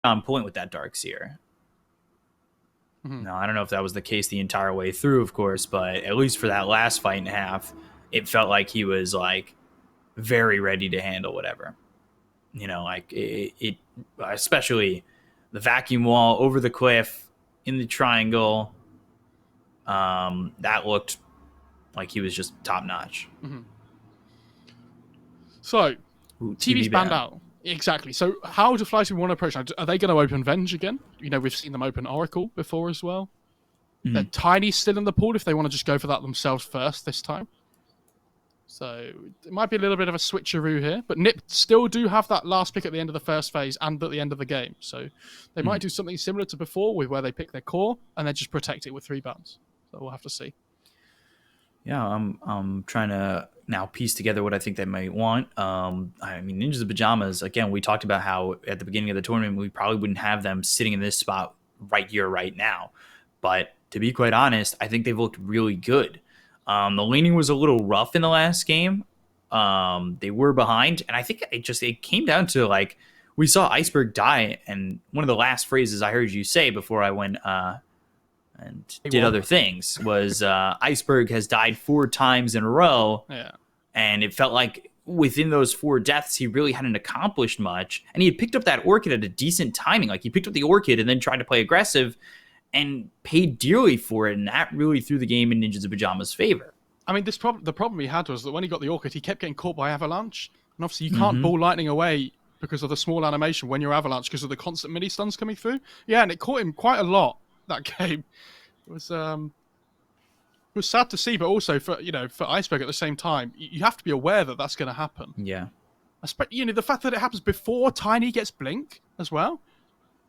on point with that Dark Seer. No, I don't know if that was the case the entire way through, of course, but at least for that last fight and a half, it felt like he was like very ready to handle whatever. Like it especially the vacuum wall over the cliff in the triangle. That looked like he was just top notch. So, TV's banned out. Exactly. So, how do FlyToMoon want to approach that? Are they going to open Venge again? We've seen them open Oracle before as well. They're Tiny's still in the pool if they want to just go for that themselves first this time. So, it might be a little bit of a switcheroo here. But NiP still do have that last pick at the end of the first phase and at the end of the game. So, they might do something similar to before with where they pick their core and then just protect it with 3 bans. So, we'll have to see. Yeah, I'm trying to now piece together what I think they might want. I mean, Ninjas of Pajamas, again, we talked about how at the beginning of the tournament, we probably wouldn't have them sitting in this spot right here, right now. But to be quite honest, I think they've looked really good. The laning was a little rough in the last game. They were behind, and I think it came down to, like, we saw Iceberg die, and one of the last phrases I heard you say before I went and did other things was Iceberg has died 4 times in a row. Yeah. And it felt like within those 4 deaths, he really hadn't accomplished much. And he had picked up that Orchid at a decent timing. Like, he picked up the Orchid and then tried to play aggressive and paid dearly for it. And that really threw the game in Ninjas of Pajamas' favor. I mean, the problem he had was that when he got the Orchid, he kept getting caught by Avalanche. And obviously, you can't ball lightning away because of the small animation when you're Avalanche because of the constant mini stuns coming through. Yeah, and it caught him quite a lot, that game. It was sad to see, but also for Iceberg at the same time, you have to be aware that that's going to happen. Yeah, the fact that it happens before Tiny gets Blink as well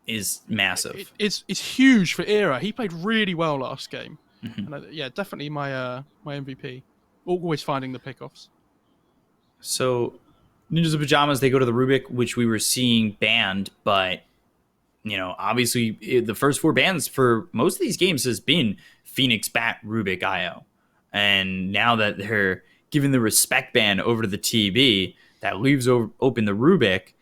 is massive. It's huge for Era. He played really well last game. And definitely my MVP. Always finding the pickoffs. So Ninjas of Pajamas, they go to the Rubik, which we were seeing banned, but obviously the first 4 bans for most of these games has been Phoenix, Bat, Rubik, IO. And now that they're giving the respect ban over to the TB, that leaves open the Rubik.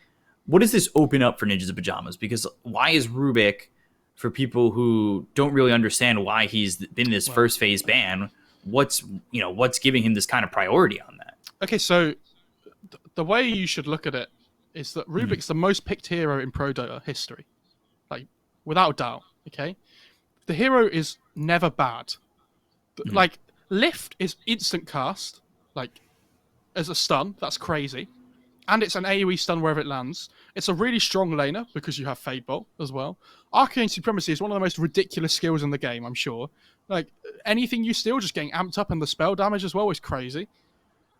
What does this open up for Ninjas of Pajamas? Because why is Rubik, for people who don't really understand why he's been this first phase ban, what's giving him this kind of priority on that? Okay, so the way you should look at it is that Rubik's the most picked hero in Pro Dota history. Like, without doubt, okay? The hero is never bad. Like, Lift is instant cast, like, as a stun. That's crazy. And it's an AoE stun wherever it lands. It's a really strong laner because you have Fade Bolt as well. Arcane Supremacy is one of the most ridiculous skills in the game, I'm sure. Like, anything you steal just getting amped up, and the spell damage as well is crazy.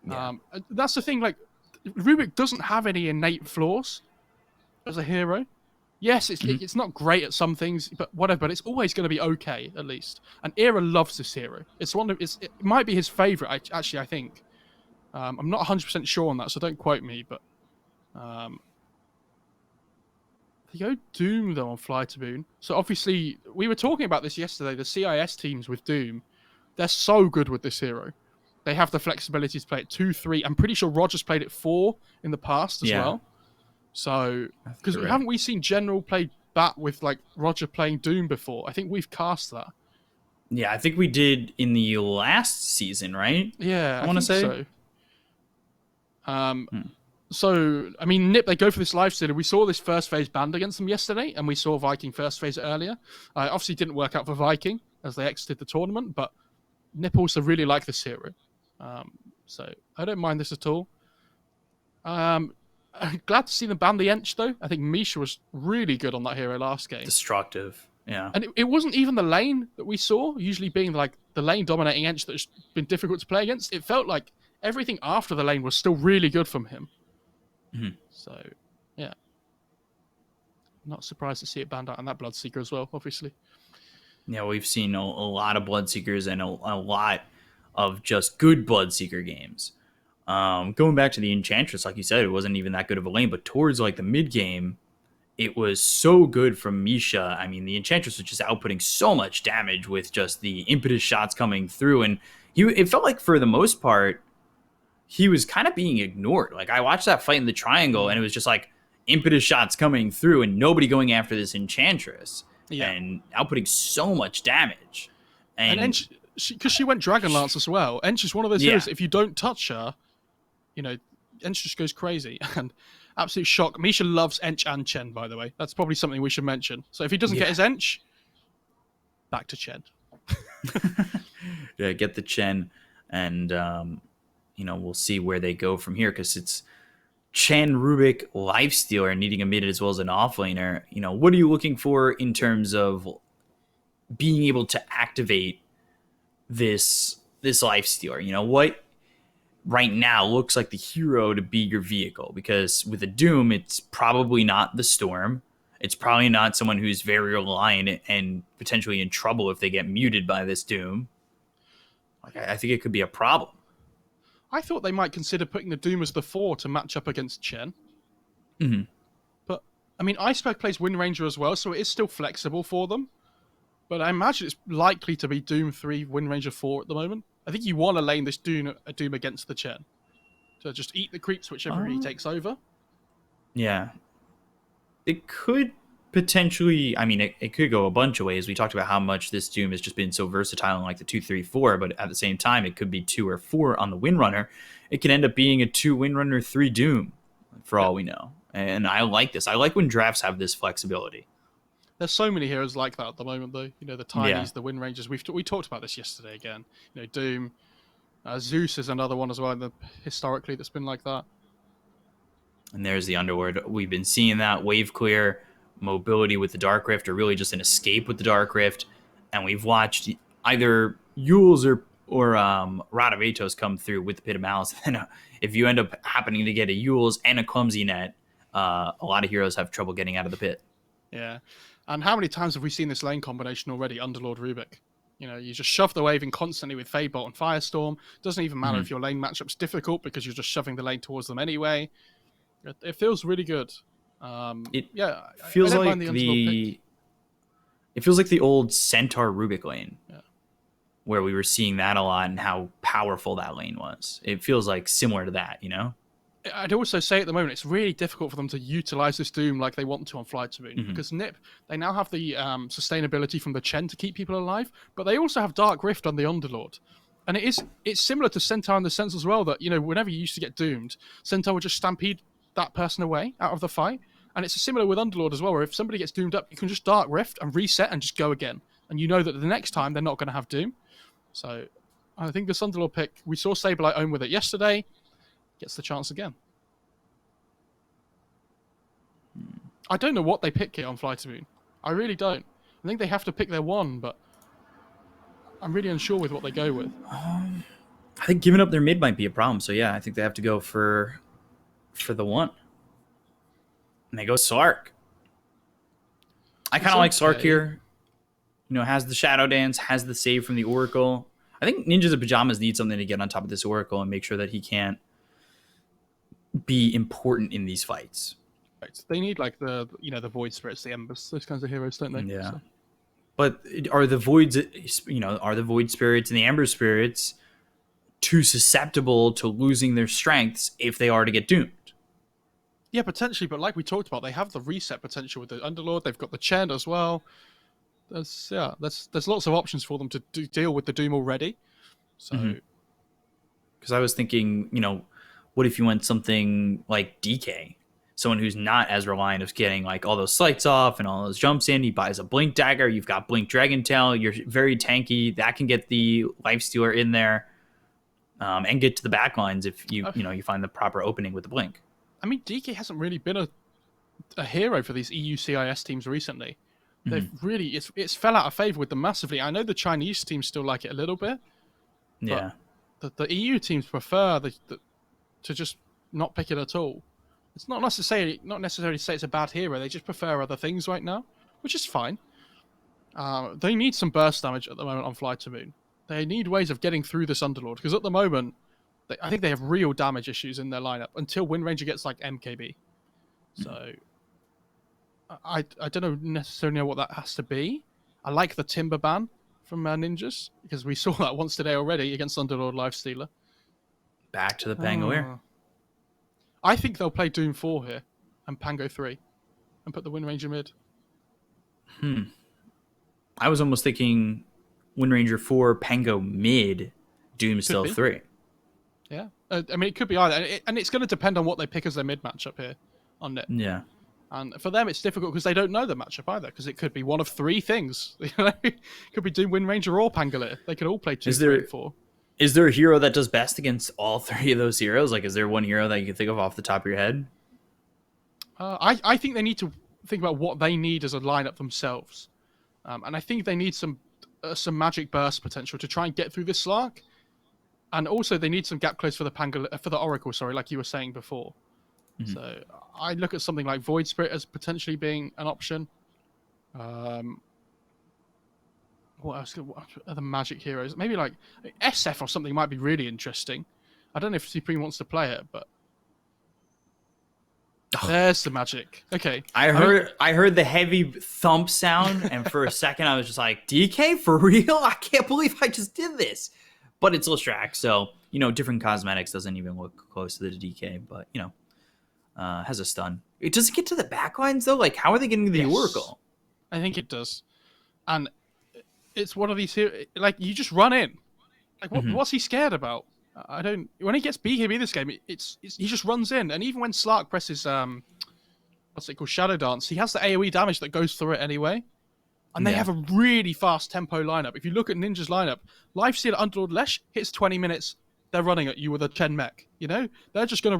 Yeah. That's the thing, like, Rubik doesn't have any innate flaws as a hero. Yes, it's not great at some things, but whatever. But it's always going to be okay, at least. And Era loves this hero. It might be his favorite. I think. I'm not 100% sure on that, so don't quote me. But they go Doom though on FlyToMoon. So obviously, we were talking about this yesterday. The CIS teams with Doom, they're so good with this hero. They have the flexibility to play it 2, 3. I'm pretty sure Roger's played it 4 in the past as well. So, because haven't we seen General play Bat with like Roger playing Doom before? I think we've cast that. Yeah, I think we did in the last season, right? Yeah, I want to say so. So, I mean, NiP, they go for this live stealer. We saw this first phase banned against them yesterday, and we saw Viking first phase earlier. Obviously, didn't work out for Viking as they exited the tournament, but NiP also really like this hero. So, I don't mind this at all. I'm glad to see them ban the Ench, though. I think Misha was really good on that hero last game. Destructive, yeah. And it wasn't even the lane that we saw, usually being like the lane dominating Ench that's been difficult to play against. It felt like everything after the lane was still really good from him. So, yeah. Not surprised to see it banned out on that Bloodseeker as well, obviously. Yeah, we've seen a lot of Bloodseekers and a lot of just good Bloodseeker games. Going back to the Enchantress, like you said, it wasn't even that good of a lane, but towards like the mid game, it was so good from Misha. I mean, the Enchantress was just outputting so much damage with just the impetus shots coming through, and it felt like for the most part, he was kind of being ignored. Like, I watched that fight in the triangle, and it was just like impetus shots coming through and nobody going after this Enchantress Yeah. and outputting so much damage. And And because she went Dragonlance as well. Ench is one of those yeah, heroes, if you don't touch her, you know, Ench just goes crazy. And absolute shock. Misha loves Ench and Chen, by the way. That's probably something we should mention. So if he doesn't get yeah, his Ench, back to Chen. yeah, get the Chen, and we'll see where they go from here because it's Chen, Rubik, Lifestealer needing a mid as well as an offlaner. What are you looking for in terms of being able to activate this Lifestealer? What right now looks like the hero to be your vehicle? Because with a Doom, it's probably not the Storm. It's probably not someone who's very reliant and potentially in trouble if they get muted by this Doom. Like, I think it could be a problem. I thought they might consider putting the Doom as the 4 to match up against Chen. Mm-hmm. But, I mean, Iceberg plays Wind Ranger as well, so it is still flexible for them. But I imagine it's likely to be Doom 3, Wind Ranger 4 at the moment. I think you want to lane this Doom against the Chen. To just eat the creeps whichever he takes over. Yeah. It could potentially, it could go a bunch of ways. We talked about how much this Doom has just been so versatile in like the 2, 3, 4, but at the same time, it could be 2 or 4 on the Windrunner. It can end up being a 2 Windrunner, 3 Doom for all we know. And I like this. I like when drafts have this flexibility. There's so many heroes like that at the moment, though. The Tinies, Yeah. the Wind Rangers. We talked about this yesterday again. Doom. Zeus is another one as well, historically, that's been like that. And there's the Underlord. We've been seeing that wave clear, mobility with the Dark Rift, or really just an escape with the Dark Rift. And we've watched either Yules or Radavetos come through with the Pit of Malice. And if you end up happening to get a Yules and a Clumsy Net, a lot of heroes have trouble getting out of the pit. Yeah. And how many times have we seen this lane combination already, Underlord Rubik? You just shove the wave in constantly with Fadebolt and Firestorm. Doesn't even matter if your lane matchup's difficult because you're just shoving the lane towards them anyway. It feels really good. It yeah, feels I don't like mind the it feels like the old Centaur Rubik lane, yeah. where we were seeing that a lot and how powerful that lane was. It feels like similar to that, I'd also say at the moment it's really difficult for them to utilize this Doom like they want to on FlyToMoon because NIP, they now have the sustainability from the Chen to keep people alive, but they also have Dark Rift on the Underlord. And it's similar to Centaur in the sense as well that, whenever you used to get doomed, Centaur would just stampede that person away out of the fight. And it's similar with Underlord as well, where if somebody gets doomed up, you can just Dark Rift and reset and just go again. And you know that the next time they're not going to have Doom. So I think this Underlord pick, we saw Saberlight own with it yesterday, gets the chance again. I don't know what they pick here on FlyToMoon. I really don't. I think they have to pick their one, but I'm really unsure with what they go with. I think giving up their mid might be a problem. So yeah, I think they have to go for the one. And they go Sark. I kind of like Sark here. Has the Shadow Dance, has the save from the Oracle. I think Ninjas of Pajamas need something to get on top of this Oracle and make sure that he can't be important in these fights. Right. They need like the Void Spirits, the Embers, those kinds of heroes, don't they? Yeah. So. But are the Void Spirits and the Ember Spirits too susceptible to losing their strengths if they are to get doomed? Yeah, potentially, but like we talked about, they have the reset potential with the Underlord. They've got the Chen as well. There's lots of options for them to deal with the Doom already. So, because I was thinking, what if you went something like DK, someone who's not as reliant of getting like all those slights off and all those jumps in. He buys a Blink Dagger. You've got Blink Dragon Tail. You're very tanky. That can get the Lifestealer in there, and get to the backlines if you find the proper opening with the Blink. I mean, DK hasn't really been a hero for these EU CIS teams recently. They've really it's fell out of favor with them massively. I know the Chinese teams still like it a little bit. Yeah, but the EU teams prefer to just not pick it at all. It's not necessarily to say it's a bad hero. They just prefer other things right now, which is fine. They need some burst damage at the moment on FlyToMoon. They need ways of getting through this Underlord because at the moment, I think they have real damage issues in their lineup until Wind Ranger gets like MKB. So I don't necessarily know what that has to be. I like the Timber ban from Ninjas because we saw that once today already against Underlord Lifestealer. Back to the Bangalore. I think they'll play Doom 4 here. and Pango 3 and put the Wind Ranger mid. I was almost thinking Wind Ranger 4, Pango mid, Doom Could be. Stealth 3. Yeah. I mean, it could be either. And it's going to depend on what they pick as their mid matchup here on Nip. Yeah. And for them, it's difficult because they don't know the matchup either, because it could be one of 3 things. It could be Doom, Wind Ranger, or Pangolier. They could all play 2, 3, and 4. Is there a hero that does best against all 3 of those heroes? Like, is there one hero that you can think of off the top of your head? I think they need to think about what they need as a lineup themselves. And I think they need some magic burst potential to try and get through this Slark. And also, they need some gap close for the Oracle, like you were saying before. Mm-hmm. So I look at something like Void Spirit as potentially being an option. What else? What are the magic heroes? Maybe like SF or something might be really interesting. I don't know if Supreme wants to play it, but there's the magic. Okay. I heard the heavy thump sound, and for a second I was just like, DK for real? I can't believe I just did this. But it's Listrak, so different cosmetics doesn't even look close to the DK, but has a stun. It doesn't get to the backlines though. Like, how are they getting to the Oracle? I think it does, and it's one of these here. Like, you just run in. Like, what's he scared about? I don't. When he gets BKB this game, he just runs in, and even when Slark presses what's it called, Shadow Dance, he has the AOE damage that goes through it anyway. And they have a really fast tempo lineup. If you look at Ninja's lineup, Lifesteal Underlord Lesh hits 20 minutes. They're running at you with a Chen mech. They're just gonna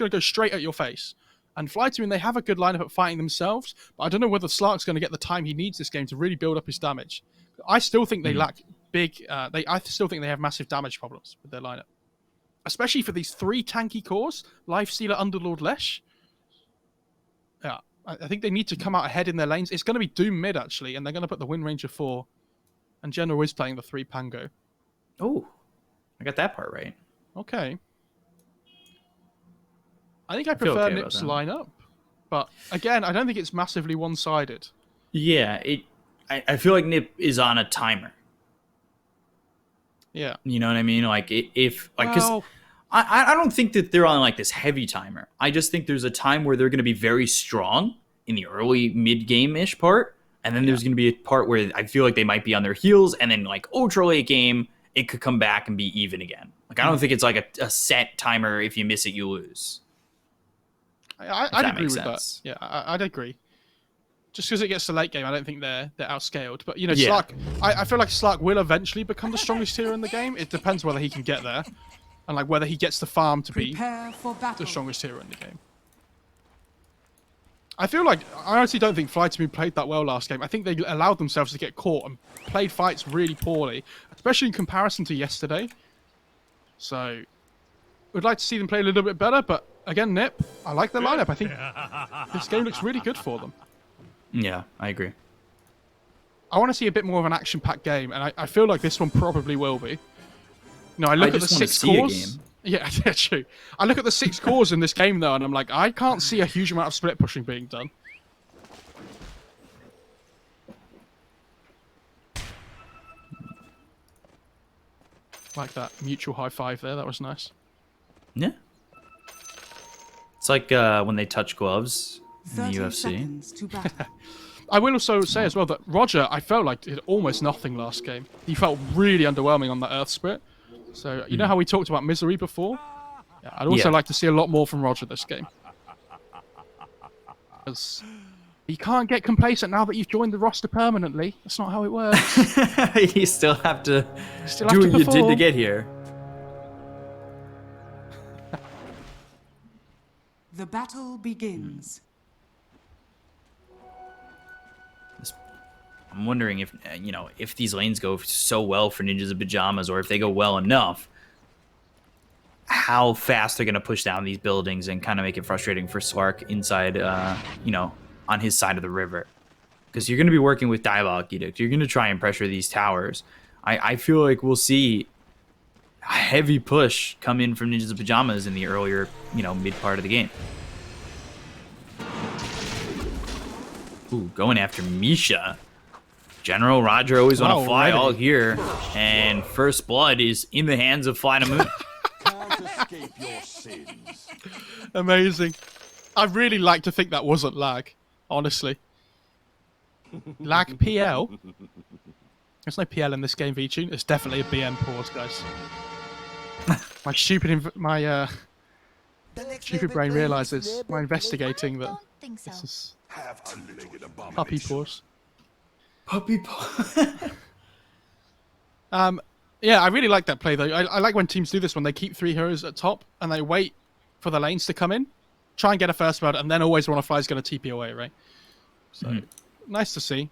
go straight at your face. And FlyToMoon, they have a good lineup at fighting themselves, but I don't know whether Slark's going to get the time he needs this game to really build up his damage. I still think they lack big. I still think they have massive damage problems with their lineup, especially for these 3 tanky cores: Lifestealer, Underlord, Lesh. Yeah. I think they need to come out ahead in their lanes. It's going to be Doom mid, actually, and they're going to put the Wind Ranger 4. And General is playing the 3 Pango. Oh, I got that part right. Okay. I think I prefer Nip's lineup. But, again, I don't think it's massively one-sided. Yeah, I feel like Nip is on a timer. Yeah. You know what I mean? Like, because I don't think that they're on like this heavy timer. I just think there's a time where they're going to be very strong in the early mid-game-ish part, and then there's going to be a part where I feel like they might be on their heels, and then like ultra late game, it could come back and be even again. Like, I don't think it's like a set timer. If you miss it, you lose. I'd agree with that. Yeah, I'd agree. Just because it gets to late game, I don't think they're outscaled. But Slark, I feel like Slark will eventually become the strongest hero in the game. It depends whether he can get there. And like whether he gets the farm to be the strongest hero in the game. I honestly don't think FlyToMoon played that well last game. I think they allowed themselves to get caught and played fights really poorly, especially in comparison to yesterday. So, we'd like to see them play a little bit better, but again, Nip, I like their lineup. I think this game looks really good for them. Yeah, I agree. I want to see a bit more of an action-packed game, and I feel like this one probably will be. No, I look at the 6 cores. Yeah, true. I look at the 6 cores in this game, though, and I'm like, I can't see a huge amount of split pushing being done. Like that mutual high five there. That was nice. Yeah. It's like when they touch gloves in the UFC. I will also say as well that Roger, I felt like did almost nothing last game. He felt really underwhelming on that Earth Spirit. So, you know how we talked about Misery before? Yeah, I'd also like to see a lot more from Roger this game. Because you can't get complacent now that you've joined the roster permanently. That's not how it works. You still have to do what you did to get here. The battle begins. I'm wondering if if these lanes go so well for Ninjas in Pajamas, or if they go well enough, how fast they're going to push down these buildings and kind of make it frustrating for Slark inside, on his side of the river. Because you're going to be working with Diabolic Edict. You're going to try and pressure these towers. I feel like we'll see a heavy push come in from Ninjas in Pajamas in the earlier, mid part of the game. Ooh, going after Misha. General Roger always want to fly all here, and first blood is in the hands of FlyToMoon. Amazing. I really like to think that wasn't lag, honestly. Lag PL? There's no PL in this game, VTune. It's definitely a BM pause, guys. My stupid brain realizes by investigating that this is puppy pause. Puppy paw. Yeah, I really like that play though. I like when teams do this when they keep 3 heroes at top and they wait for the lanes to come in, try and get a first blood, and then always one of fly is going to TP away, right? So nice to see.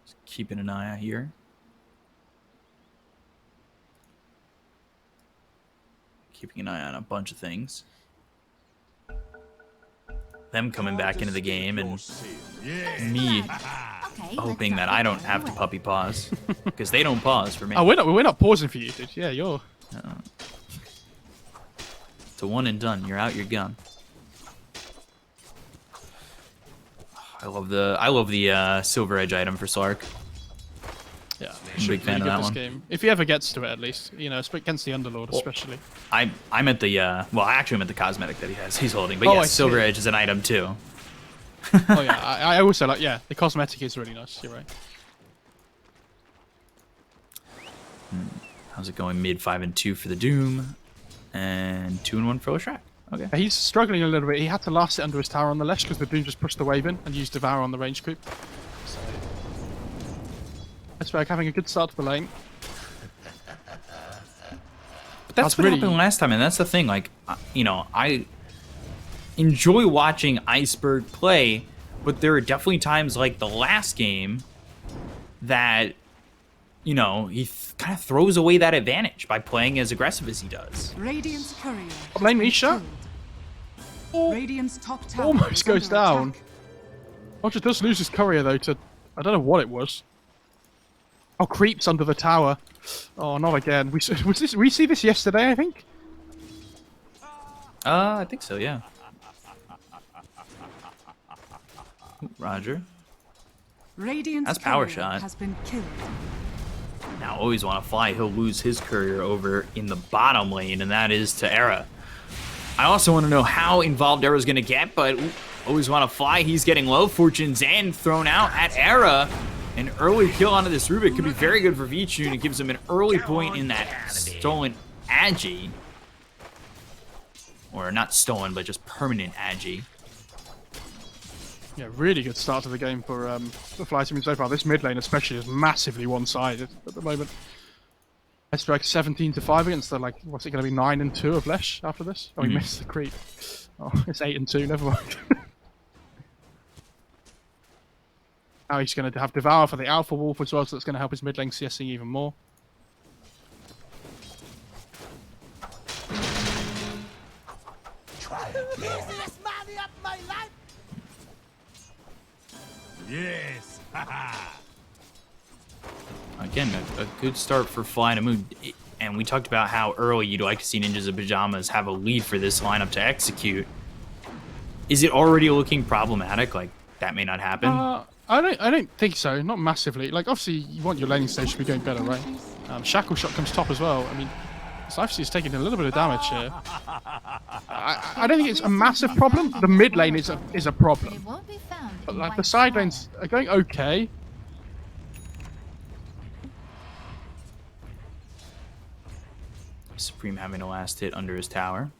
Just keeping an eye out here. Keeping an eye on a bunch of things. Them coming back into the game and me hoping that I don't have to puppy pause because they don't pause for me. Oh, we're not pausing for you, dude. Yeah, you're. It's a one and done. You're out. You're gone. I love the Silver Edge item for Slark. Yeah, I'm a big fan of that one. Game. If he ever gets to it, at least, you know, against the Underlord, especially. I'm at the well, actually I'm at the cosmetic that he's holding, but Oh, yeah, I Silver see. Edge is an item too. Oh yeah, I also like the cosmetic is really nice. You're right. How's it going? Mid 5 and 2 for the Doom, and 2 and 1 for Leshrac. Okay. He's struggling a little bit. He had to last it under his tower on the Lesh because the Doom just pushed the wave in and used Devour on the range creep. So, Iceberg having a good start to the lane. But that's what happened last time, and that's the thing. Like, you know, I enjoy watching Iceberg play, but there are definitely times like the last game that, you know, he kind of throws away that advantage by playing as aggressive as he does. Radiant's courier. Top lane, Misha. Radiant's top tower Almost is goes under down. attack. Roger does lose his courier though to, I don't know what it was. Oh, creeps under the tower. Oh, not again. We see this yesterday, I think. I think so, yeah. Roger. Radiant's That's power courier shot. has been killed. Now, always want to fly. He'll lose his courier over in the bottom lane, and that is to Era. I also want to know how involved Era's going to get, but always want to fly. He's getting low. Fortune's End thrown out at Era. An early kill onto this Rubik could be very good for VTune. It gives him an early point in that stolen Agi. Or not stolen, but just permanent Agi. Yeah, really good start to the game for FlyToMoon so far. This mid lane especially is massively one-sided at the moment. Let's strike 17-5 against the, like, what's it going to be, 9 and 2 of Lesh after this? Oh, he missed the creep. Oh, it's 8 and 2, never mind. Now he's going to have Devour for the Alpha Wolf as well, so that's going to help his mid lane CSing even more. Yes. Again, a good start for FlyToMoon. And we talked about how early you'd like to see Ninjas in Pajamas have a lead for this lineup to execute. Is it already looking problematic? Like, that may not happen? I don't think so. Not massively. Like, obviously, you want your laning stage to be going better, right? Shackle Shot comes top as well. I mean, Cypher's taking a little bit of damage here. I don't think it's a massive problem. The mid lane is a problem. It won't be found But, in like, the White side Tower. lanes are going okay. Supreme having a last hit under his tower.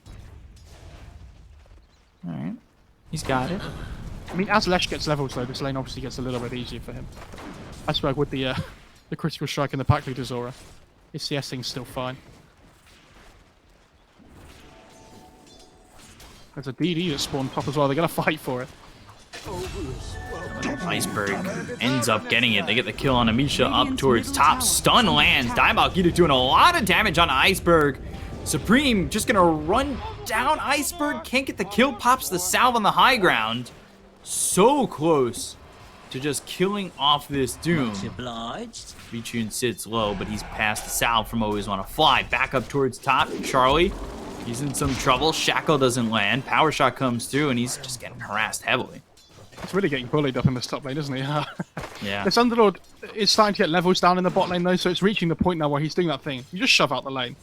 Alright. He's got it. I mean, as Lesh gets levels, though, this lane obviously gets a little bit easier for him. Iceberg with the critical strike and the pack leader's aura. His CS thing's still fine. There's a DD that spawned top as well. They're going to fight for it. Iceberg ends up getting it. They get the kill on Amisha up towards top. Stun lands. Diabolic Eater doing a lot of damage on Iceberg. Supreme just going to run down Iceberg. Can't get the kill. Pops the salve on the high ground. So close to just killing off this Doom. VTune sits low, but he's past the salve from Always Want to Fly. Back up towards top. Charlie, he's in some trouble. Shackle doesn't land. Power Shot comes through, and he's just getting harassed heavily. He's really getting bullied up in this top lane, isn't he? Yeah. This Underlord is starting to get levels down in the bot lane, though, so it's reaching the point now where he's doing that thing. You just shove out the lane.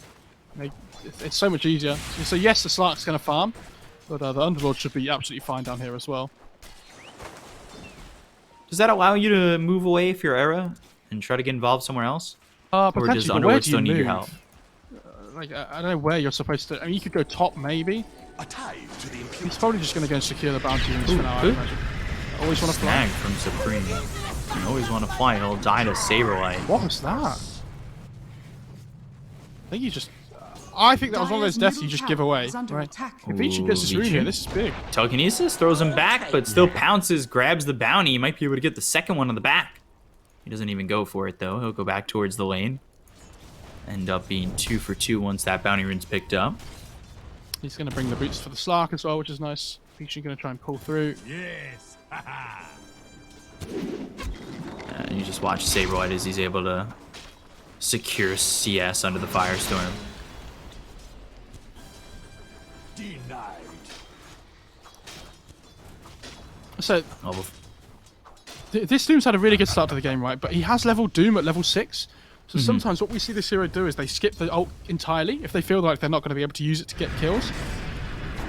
It's so much easier. So yes, the Slark's going to farm, but the Underlord should be absolutely fine down here as well. Does that allow you to move away if you're Era and try to get involved somewhere else? Or does Potentially, but where Underlord do you still need your move? help? Like, I don't know where you're supposed to... I mean, you could go top, maybe. He's probably just going to go and secure the bounty rings for now, I good. imagine. I always want to fly. Snag from Supreme. You always want to fly. He'll die to Saberlight. What was that? I think you just... I think that was one of those deaths you just give away. Right? If Vici gets this rune here, this is big. Telekinesis throws him back, but still pounces, grabs the bounty. He might be able to get the second one on the back. He doesn't even go for it, though. He'll go back towards the lane. End up being 2 for 2 once that bounty rune's picked up. He's going to bring the boots for the Slark as well, which is nice. Vici going to try and pull through. Yes. And you just watch Saberlight as he's able to secure CS under the Firestorm. Denied. So, Oh, this Doom's had a really good start to the game, right? But he has level Doom at level 6. So sometimes what we see this hero do is they skip the ult entirely if they feel like they're not going to be able to use it to get kills.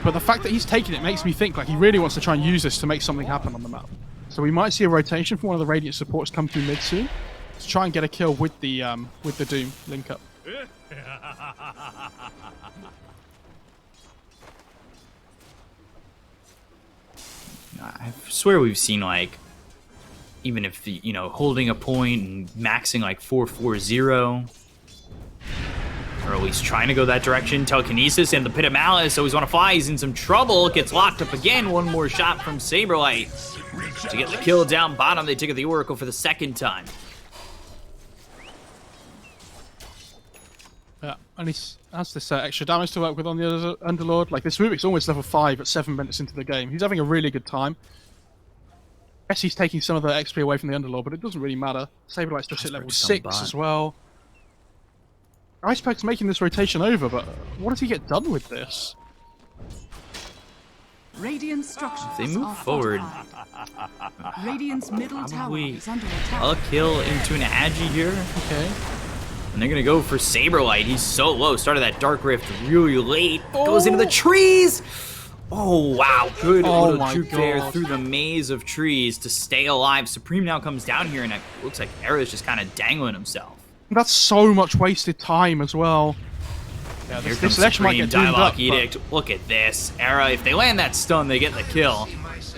But the fact that he's taking it makes me think like he really wants to try and use this to make something happen on the map. So we might see a rotation from one of the Radiant supports come through mid soon to try and get a kill with the Doom link up. I swear we've seen like, even if the, you know, holding a point and maxing like 4-4-0, or at least trying to go that direction. Telekinesis and the Pit of Malice always want to fly. He's in some trouble. Gets locked up again. One more shot from Saberlight to get the kill down bottom. They take out the Oracle for the second time. Yeah, and he has this extra damage to work with on the other Underlord. Like, this Rubik's almost level 5 at 7 minutes into the game. He's having a really good time. Yes, he's taking some of the XP away from the Underlord, but it doesn't really matter. Saberlight's just at level 6 as well. Icepack's making this rotation over, but what does he get done with this? Radiant structures If they move are forward, fortified. Radiant's middle tower probably is under attack. a kill into an Agi here. Okay. And they're going to go for Saberlight. He's so low. Started that Dark Rift really late. Goes into the trees. Oh, wow. Good little my troop there God. through the maze of trees to stay alive. Supreme now comes down here, and it looks like Era's just kind of dangling himself. That's so much wasted time as well. Yeah, Here this comes Lesh might Supreme, get doomed Dialogue up, but- Edict. Look at this. Era, if they land that stun, they get the kill.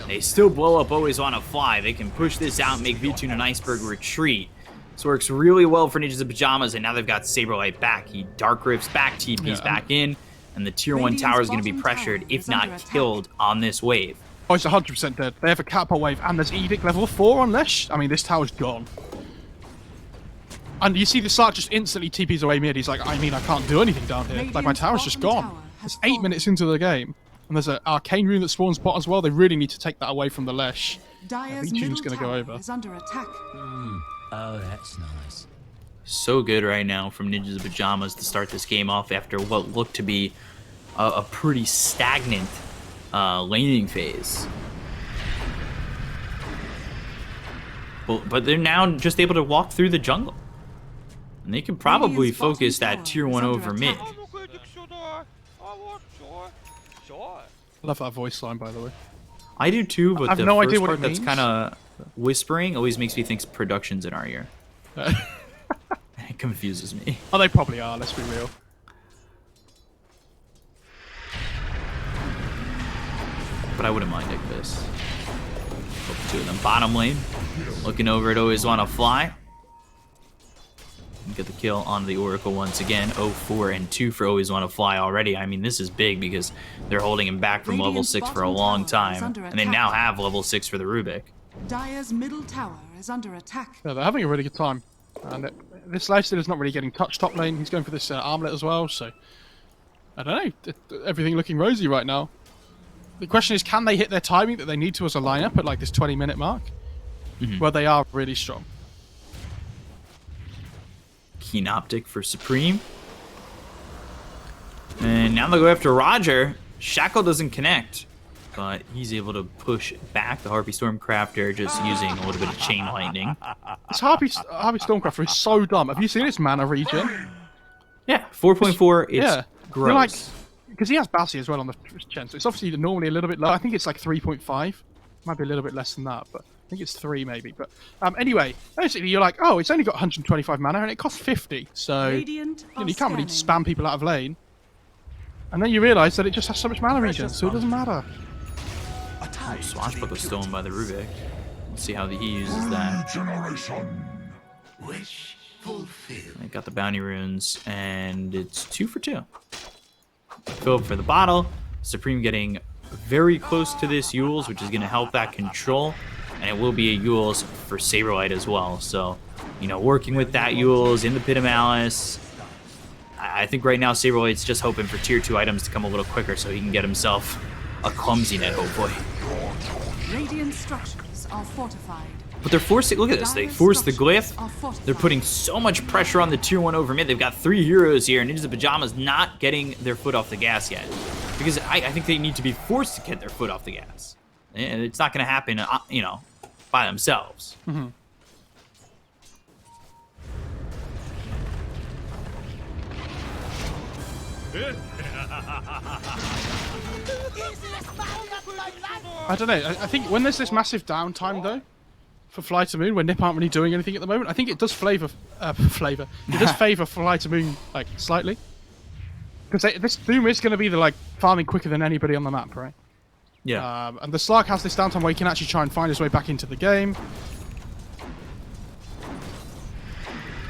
They still blow up Always Want to Fly. They can push this out and make V2 and an Iceberg retreat. This works really well for Ninjas in Pajamas, and now they've got Saberlight back. He Dark Rifts back, TP's Yeah, back in, and the Tier 1 Radiant's tower is going to be bottom pressured, tower if is not under attack. killed, on this wave. Oh, it's 100% dead. They have a catapult wave, and there's Edict level 4 on Lesh. I mean, this tower's gone. And you see the Slark just instantly TPs away mid. He's like, I mean, I can't do anything down here. Like, my Radiant's tower's just bottom gone. tower has It's 8 fallen. minutes into the game. And there's an arcane rune that spawns bot as well. They really need to take that away from the Lesh. Dire's V2's middle gonna go tower over. is under attack. Oh, that's nice. So good right now from Ninjas in Pajamas to start this game off after what looked to be a pretty stagnant laning phase. But they're now just able to walk through the jungle. And they can probably Radiant's bottom focus tower that Tier is 1 under over mid. attack. I love that voice line, by the way. I do too, but I have the no first idea what part it that's means. kind of whispering always makes me think production's in our ear. It confuses me. Oh, they probably are, let's be real. But I wouldn't mind like this. Both two of them bottom lane. Looking over at Always Want to Fly. Get the kill on the Oracle once again. 0-4 and 2 for Always Want to Fly already. I mean, this is big because they're holding him back from level Radiant's 6 for a bottom long tower is time. under And they attack. now have level 6 for the Rubik. Dire's middle tower is under attack. Yeah, they're having a really good time. And this lifesteal is not really getting touched top lane. He's going for this armlet as well, so... I don't know. Everything looking rosy right now. The question is, can they hit their timing that they need to as a lineup at like this 20-minute mark? Where they are really strong. Keen Optic for Supreme. And now they'll go after Roger. Shackle doesn't connect. but he's able to push back the Harpy Stormcrafter just using a little bit of chain lightning. This Harpy Stormcrafter is so dumb. Have you seen his mana regen? Yeah, 4.4. It's Yeah. gross. You're like, because he has Bassi as well on the Chen, so it's obviously normally a little bit low. I think it's like 3.5. Might be a little bit less than that, but I think it's 3 maybe. But anyway, basically you're like, oh, it's only got 125 mana and it costs 50. So you can't really spam people out of lane. And then you realise that it just has so much mana regen, so it doesn't matter. Swashbuckle stolen by the Rubik. Let's see how he uses that. Wish fulfilled. I got the bounty runes, and it's 2 for 2. Philip for the bottle. Supreme getting very close to this Yules, which is going to help that control. And it will be a Yules for Saberlight as well. So, you know, working with that Yules in the Pit of Malice. I think right now Saberlight's just hoping for tier 2 items to come a little quicker so he can get himself a clumsy net, hopefully. Radiant structures are fortified. But they're forcing, look at this, they force the glyph. They're putting so much pressure on the tier 1 over mid. They've got 3 heroes here, and Ninjas of Pajamas not getting their foot off the gas yet. Because I think they need to be forced to get their foot off the gas. And it's not going to happen, you know, by themselves. Mm-hmm. I don't know. I think when there's this massive downtime, though, for FlyToMoon, when Nip aren't really doing anything at the moment, I think it does It does favour FlyToMoon like slightly, because this Doom is going to be the like farming quicker than anybody on the map, right? Yeah. And the Slark has this downtime where he can actually try and find his way back into the game.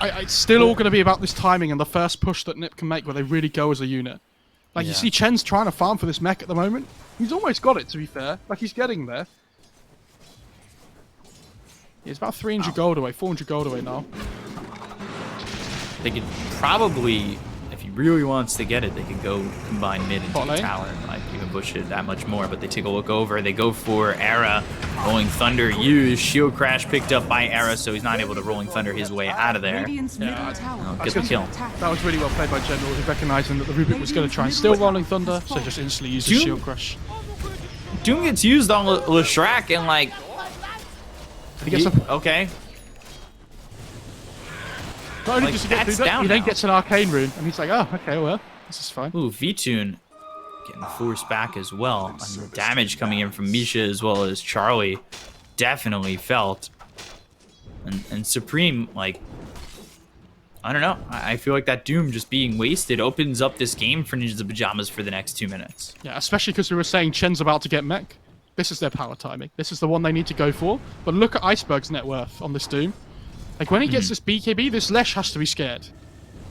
It's still all going to be about this timing and the first push that Nip can make where they really go as a unit. Like, you see Chen's trying to farm for this mech at the moment. He's almost got it, to be fair. Like, he's getting there. He's about 300 gold away, 400 gold away now. They could probably, if he really wants to get it, they could go combine mid and take a tower and like even push it that much more. But they take a look over. They go for Era. Rolling Thunder used. Shield Crash picked up by Era, so he's not able to Rolling Thunder his way out of there. Radiant's middle tower Get the kill. That was really well played by General, who recognising that the Rubik was going to try and steal Rolling Thunder, so just instantly used the Shield Crash. Doom gets used on Leshrac and like... Okay. Not only Like, does he get that's through that, down he then now. gets an Arcane Rune, and he's like, oh, okay, well, this is fine. Ooh, V-Tune getting forced back as well. And the damage coming in from Misha as well as Charlie definitely felt. And Supreme, like, I don't know. I feel like that Doom just being wasted opens up this game for Ninjas of Pajamas for the next 2 minutes. Yeah, especially because we were saying Chen's about to get mech. This is their power timing. This is the one they need to go for. But look at Iceberg's net worth on this Doom. Like, when he gets this BKB, this Lesh has to be scared.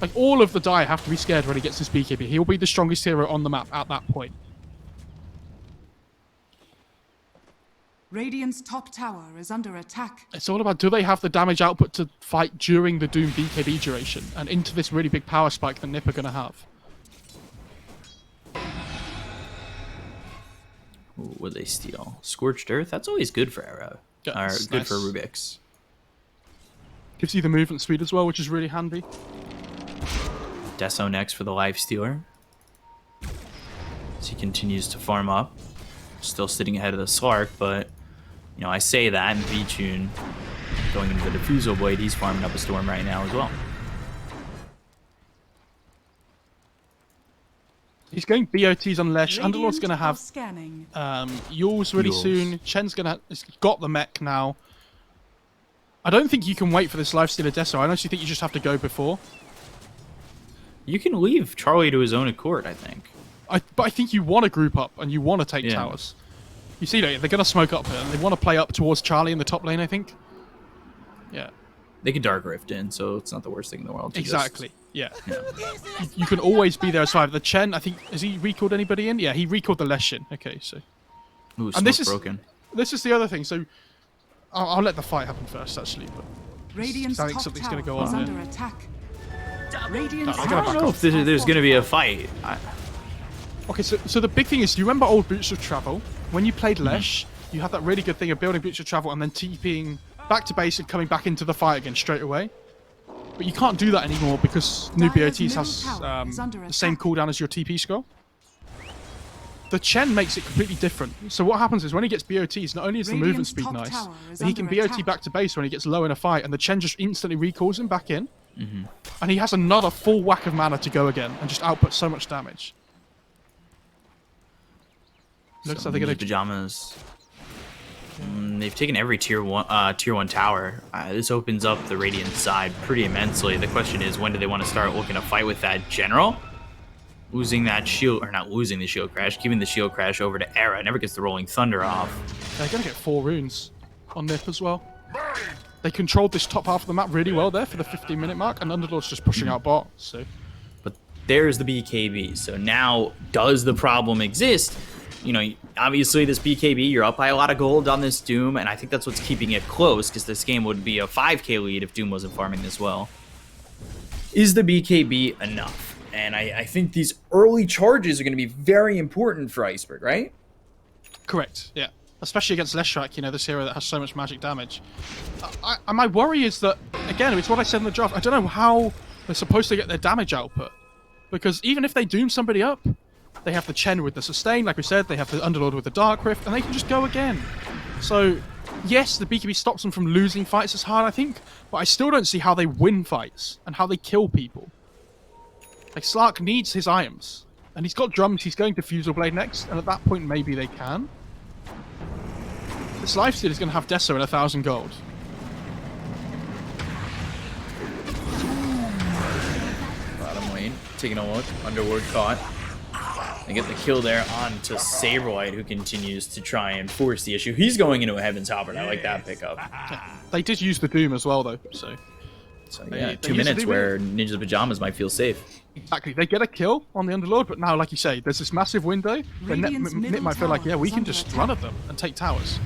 Like, all of the die have to be scared when he gets this BKB. He'll be the strongest hero on the map at that point. Radiant's top tower is under attack. It's all about, do they have the damage output to fight during the Doom BKB duration and into this really big power spike that Nip are going to have? Ooh, what they steal? Scorched Earth? That's always good for Arrow. Yeah, Or it's good nice. for Rubik's. Gives you the movement speed as well, which is really handy. Deso next for the Life Stealer. As he continues to farm up. Still sitting ahead of the Slark, but, you know, I say that, and V-Tune going into the Diffusal Blade, he's farming up a Storm right now as well. He's going BOTs on Lesh. Underlord's going to have scanning. Yules really Yules. soon. Chen's going to... He's got the mech now. I don't think you can wait for this Lifestealer Deso. I honestly think you just have to go before. You can leave Charlie to his own accord, I think. But I think you want to group up and you want to take Yeah. towers. You see, they're going to smoke up here and they want to play up towards Charlie in the top lane, I think. Yeah. They could Dark Rift in, so it's not the worst thing in the world. to just- Exactly. Yeah. You can always be there as well. The Chen, I think, has he recalled anybody in? Yeah, he recalled the Leshin. Okay, so... Ooh, And smoke this is- broken. This is the other thing, so... I'll let the fight happen first, actually, but... Radiant's I think top something's tower gonna go on is here. under attack. Radiant's I I gotta don't back know off. if there's going to be a fight. Okay, so the big thing is, do you remember old Boots of Travel? When you played Lesh, you had that really good thing of building Boots of Travel and then TPing back to base and coming back into the fight again straight away. But you can't do that anymore because new Dire's BOTs middle has tower is under the same attack. cooldown as your TP scroll. the Chen makes it completely different. So what happens is when he gets BOTs, not only is the movement Radiant's speed top nice, tower is but he can under BOT attack. back to base when he gets low in a fight, and the Chen just instantly recalls him back in. Mm-hmm. And he has another full whack of mana to go again, and just output so much damage. Looks like they're gonna. Pajamas. They've taken every tier one tower. This opens up the Radiant side pretty immensely. The question is, when do they want to start looking to fight with that general? Losing that shield, or not losing the shield crash, giving the shield crash over to Era. Never gets the Rolling Thunder off. They're gonna get 4 runes on Nip as well. They controlled this top half of the map really well there for the 15-minute mark, and Underlord's just pushing out bot. So, but there's the BKB. So now, does the problem exist? You know, obviously this BKB, you're up by a lot of gold on this Doom, and I think that's what's keeping it close, because this game would be a 5k lead if Doom wasn't farming this well. Is the BKB enough? And I think these early charges are going to be very important for Iceberg, right? correct, yeah. Especially against Leshrac, you know, this hero that has so much magic damage. My worry is that, again, it's what I said in the draft, I don't know how they're supposed to get their damage output. Because even if they doom somebody up, they have the Chen with the sustain, like we said, they have the Underlord with the Dark Rift, and they can just go again. So, yes, the BKB stops them from losing fights as hard, I think, but I still don't see how they win fights, and how they kill people. Like, Slark needs his items, and he's got drums, he's going to Fusel Blade next, and at that point maybe they can. This lifesteal is going to have Deso and 1,000 gold. Bottom lane, taking a look, Underworld caught. They get the kill there onto Saberlight, who continues to try and force the issue. He's going into a Heaven's Halberd. I like that pickup. They did use the Doom as well, though, so... So yeah, They 2 use the minutes Doom. where Ninja's Pajamas might feel safe. Exactly. They get a kill on the Underlord, but now, like you say, there's this massive window where Radiant's Nip middle might feel like, tower yeah, we is can under just attack. run at them and take towers.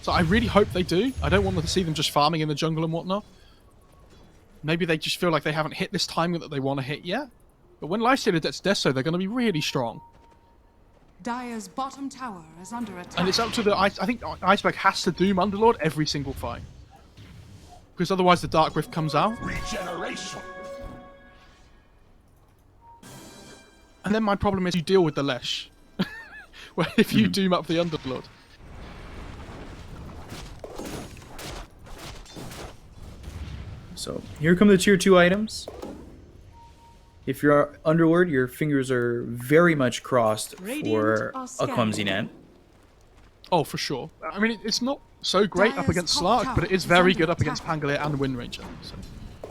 So I really hope they do. I don't want to see them just farming in the jungle and whatnot. Maybe they just feel like they haven't hit this timing that they want to hit yet. But when Lifestealer gets Deso, they're going to be really strong. Dire's bottom tower is under attack. And it's up to the... I think Iceberg has to Doom Underlord every single fight. Because otherwise the Dark Rift comes out. Regeneration. And then my problem is you deal with the Lesh. Where if you Doom up the Underlord. So here come the tier 2 items. If you're Underlord, your fingers are very much crossed Radiant for are a scanning. clumsy net. Oh, for sure. I mean, it's not so great up Dire's against top Slark, tower but it is is very under good up attack. against Pangolier and Wind Ranger. So.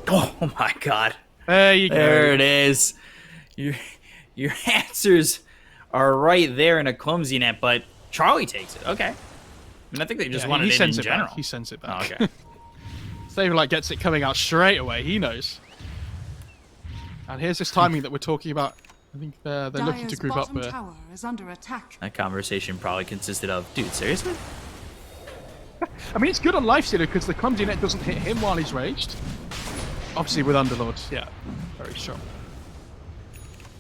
Oh my god. There you go. There it is. Your answers are right there in a clumsy net, but Charlie takes it. Okay. I mean, I think they just Yeah, wanted he it sends in it general. back. He sends it Oh, back. okay. Saberlight gets it coming out straight away. He knows. And here's this timing that we're talking about. I think they're looking to Dire's group up bottom there. tower is under attack. That conversation probably consisted of, dude, seriously? I mean, it's good on Lifestealer because the clumsy net doesn't hit him while he's raged. Obviously, with Underlords, yeah, very strong.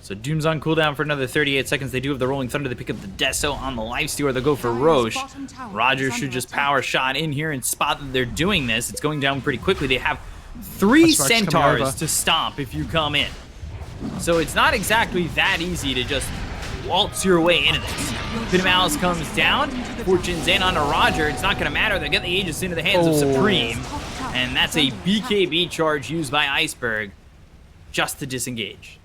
So Doom's on cooldown for another 38 seconds. They do have the Rolling Thunder to pick up the Deso on the Lifestealer. They'll go for Dire's Roche. bottom tower Roger is should under just attack. power shot in here and spot that they're doing this. It's going down pretty quickly. They have 3 That's right, it's coming Centaurs over. to stomp if you come in. So it's not exactly that easy to just waltz your way into this. Pit of Malice comes down. Fortune's in onto Roger. It's not going to matter. They get the Aegis into the hands of Supreme. And that's a BKB charge used by Iceberg just to disengage.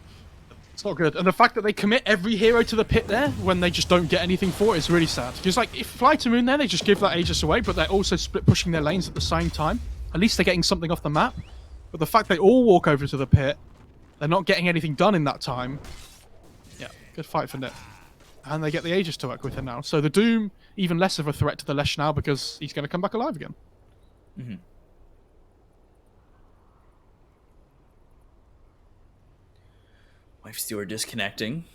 It's not good. And the fact that they commit every hero to the pit there when they just don't get anything for it is really sad. Because, like, if FlyToMoon there, they just give that Aegis away, but they're also split pushing their lanes at the same time. At least they're getting something off the map. But the fact they all walk over to the pit, they're not getting anything done in that time. Yeah, good fight for Nip. And they get the Aegis to work with him now. So the Doom, even less of a threat to the Lesh now because he's going to come back alive again. Mm-hmm. Lifestealer disconnecting.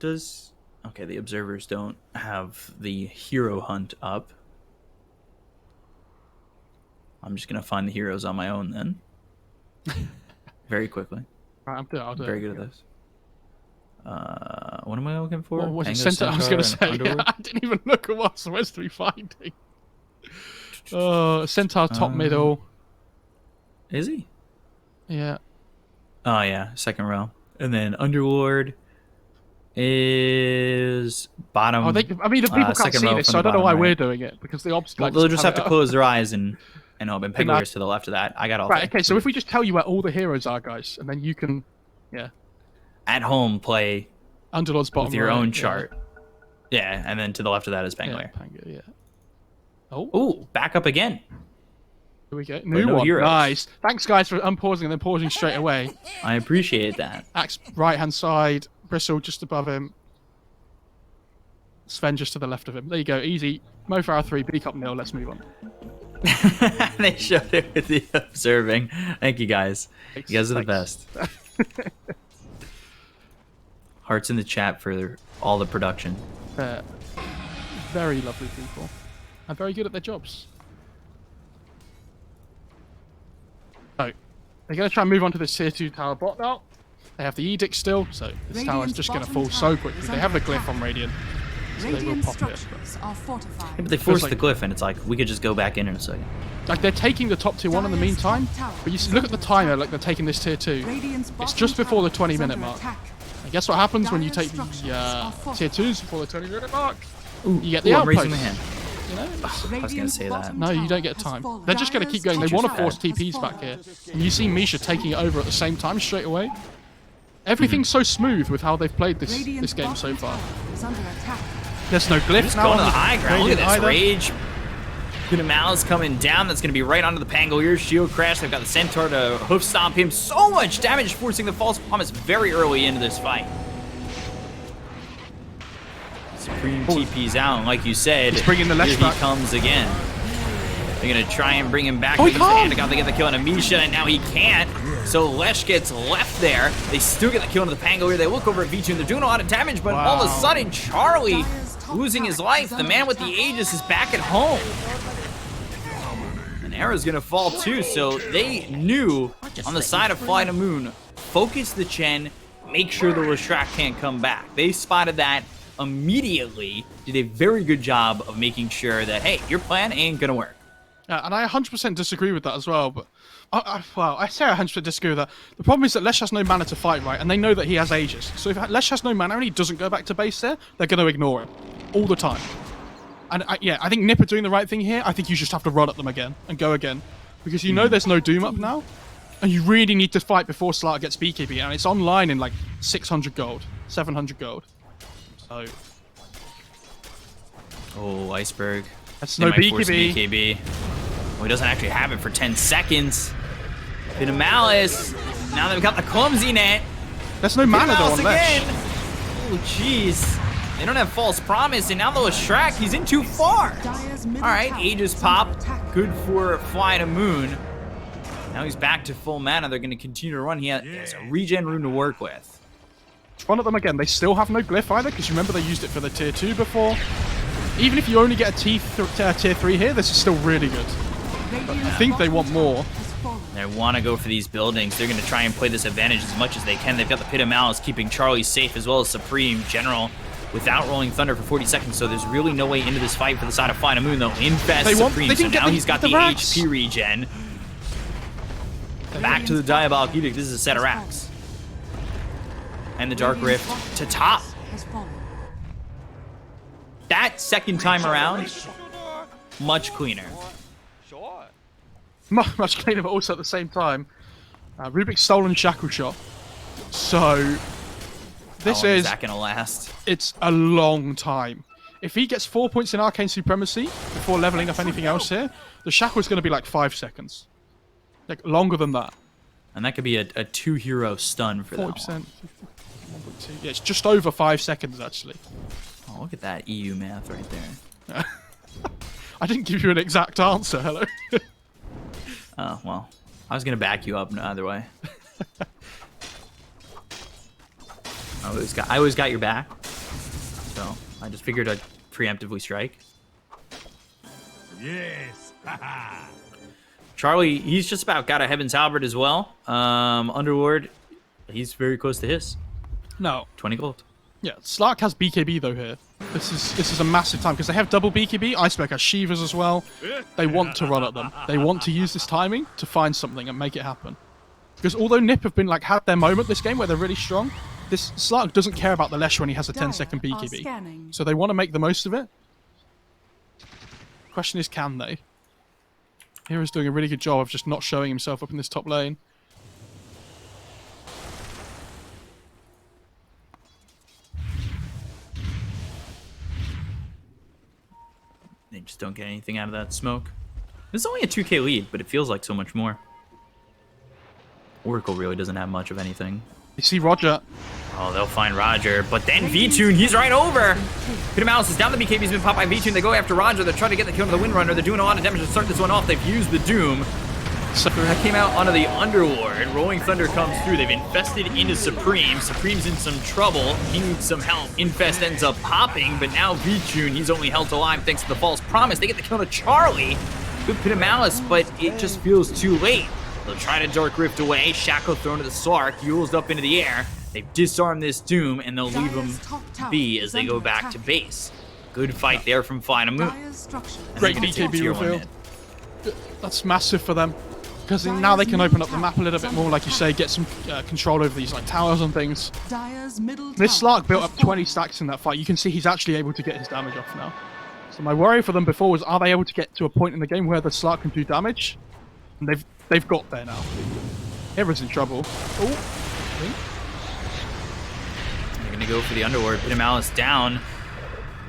Okay, the observers don't have the hero hunt up. I'm just gonna find the heroes on my own then. Very quickly. Right, I'll do it. Very good at this. What am I looking for? What was it? Tango, Centaur? I was going to Centaur, say. and Yeah, Underwood? I didn't even look at what I was supposed to be finding. Centaur top middle. Is he? Yeah. Oh yeah, second row. And then Underlord, is bottom. Oh, I mean, the people can't second see row this, from so the I don't know bottom why right. we're doing it, because the ops guy Well, they'll doesn't just have to it up. close their eyes and hope. And Penguin's to the left of that. I got all Right, three. okay, so if we just tell you where all the heroes are, guys, and then you can, At home, play Underlord's bottom with your right, own chart. Yeah, and then to the left of that is Yeah, Penguin. yeah. Oh, Ooh, back up again. here we go. New no one. heroes. Nice. Thanks, guys, for unpausing and then pausing straight away. I appreciate that. Axe right-hand side, Bristle just above him. Sven just to the left of him. There you go, easy. Mo for R3, B cup nil. Let's move on. They showed it with the observing. Thank you, guys. You guys are the best. Hearts in the chat for all the production. Very lovely people. And very good at their jobs. So, they're going to try and move on to this tier 2 tower bot now. They have the edict still, so this tower is just going to fall so quickly. They have the glyph on Radiant, so they will Radiant pop it. structures are fortified. Yeah, but they forced like- the glyph, and it's like, we could just go back in a second. Like, they're taking the top tier 1 in the meantime, but you see, look at the timer, like they're taking this tier 2. Radiant's It's bottom just before the tower is 20-minute under mark. attack. And guess what happens when you Dire take the structures are tier fortified. 2s before the 20-minute mark? Ooh, You get the I'm raising outpost. my hand. You know? I was going to Radiant's say that. bottom No, you tower don't get has time. fallen. They're just going to keep going. They Dire's want to top force tower has TPs fallen. back here. And you see Misha taking it over at the same time straight away. Everything's so smooth with how they've played this Radiant's game so bottom far. tower is under attack. There's no glyphs Just now going on to the high ground. Look at this either. rage. Malice coming down. That's going to be right onto the Pangolier. Shield crash. They've got the Centaur to hoof stomp him. So much damage, forcing the false promise very early into this fight. Supreme TP's out, and like you said, He's bringing the Lesh here back. he comes again. They're going to try and bring him back. Oh, They he use the hand can't! to get the kill on Amisha, and now he can't. So Lesh gets left there. They still get the kill into the Pangolier. They look over at V2, and they're doing a lot of damage, but all of a Wow. sudden, Charlie losing his life. The man with the Aegis is back at home. And Era's gonna fall too, so they knew on the side of FlyToMoon, focus the Chen, make sure the Leshrac can't come back. They spotted that immediately, did a very good job of making sure that, hey, your plan ain't gonna work. And I 100% disagree with that as well, but well, I say I 100% disagree with that. The problem is that Lesh has no mana to fight, right? And they know that he has Aegis. So if Lesh has no mana and he doesn't go back to base there, they're going to ignore him all the time. And I think Nip are doing the right thing here. I think you just have to run at them again and go again. Because you know there's no Doom up now. And you really need to fight before Slater gets BKB. And it's online in like 600 gold, 700 gold. So, Oh, Iceberg. that's They no might force BKB. BKB. Well, he doesn't actually have it for 10 seconds. Bit of Malice. Now they've got the clumsy net. There's no mana though Malice on Lesh. again. Oh, jeez. They don't have false promise, and now the Leshrac, he's in too far. Dire's All middle right, tower Aegis is pop. under attack. Good for FlyToMoon. Now he's back to full mana. They're going to continue to run. He has a regen rune to work with. Run at them again. They still have no glyph either, because remember they used it for the tier 2 before. Even if you only get a tier 3 here, this is still really good. Radiant's I think they bottom want more. tower has fallen. They want to go for these buildings. They're going to try and play this advantage as much as they can. They've got the Pit of Malice keeping Charlie safe, as well as Supreme General without rolling Thunder for 40 seconds. So there's really no way into this fight for the side of FlyToMoon, though. Infest Supreme. they So didn't get now the- he's got the the racks. HP regen. Back to the Diabolic Edict. This is a set of racks. And the Dark Radiant's Rift bottom to top. tower has fallen. That second time around, much cleaner. Much cleaner, but also at the same time, Rubik's stolen Shackle Shot. So, this How long is, that going to last? it's a long time. If he gets 4 points in Arcane Supremacy before leveling up anything else here, the Shackle is going to be like 5 seconds. Like, longer than that. And that could be a 2-hero stun for that 40%. one. 1.2. Yeah, it's just over 5 seconds, actually. Oh, look at that EU math right there. I didn't give you an exact answer, hello. Oh, well. I was going to back you up either way. I always got your back. So I just figured I'd preemptively strike. Yes. Charlie, he's just about got a Heaven's Halberd as well. Underlord, he's very close to his. No. 20 gold. Yeah, Slark has BKB though here. This is a massive time because they have double BKB. Iceberg has Shivas as well. They want to run at them. They want to use this timing to find something and make it happen. Because although Nip have been like had their moment this game where they're really strong, this Slark doesn't care about the Lesh when he has a Dire 10-second are BKB. scanning. So they want to make the most of it. Question is, can they? Hero's doing a really good job of just not showing himself up in this top lane. They just don't get anything out of that smoke. It's only a 2k lead, but it feels like so much more. Oracle really doesn't have much of anything. You see Roger. Oh, they'll find Roger, but then VTune, he's right over! Peter Malice is down, the BKB's been popped by VTune, they go after Roger, they're trying to get the kill to the Windrunner, they're doing a lot of damage to start this one off, they've used the Doom. That came out onto the Underlord, Rolling Thunder comes through, they've infested into Supreme, Supreme's in some trouble, he needs some help, Infest ends up popping, but now VTune, he's only held alive thanks to the false promise, they get the kill to Charlie. Good Pit of Malice, but it just feels too late. They'll try to Dark Rift away, Shackle thrown to the Slark, Yule's up into the air. They've disarmed this Doom, and they'll leave him be as they go back to base. Good fight there from FlyToMoon. Great BKB reveal. That's massive for them. Because now they can open up the map a little bit more, like you say, get some control over these like towers and things. This Slark built up 20 stacks in that fight. You can see he's actually able to get his damage off now. So my worry for them before was, are they able to get to a point in the game where the Slark can do damage? And they've got there now. Everyone's in trouble. Oh, they're gonna go for the Underlord. Pit of Malice down.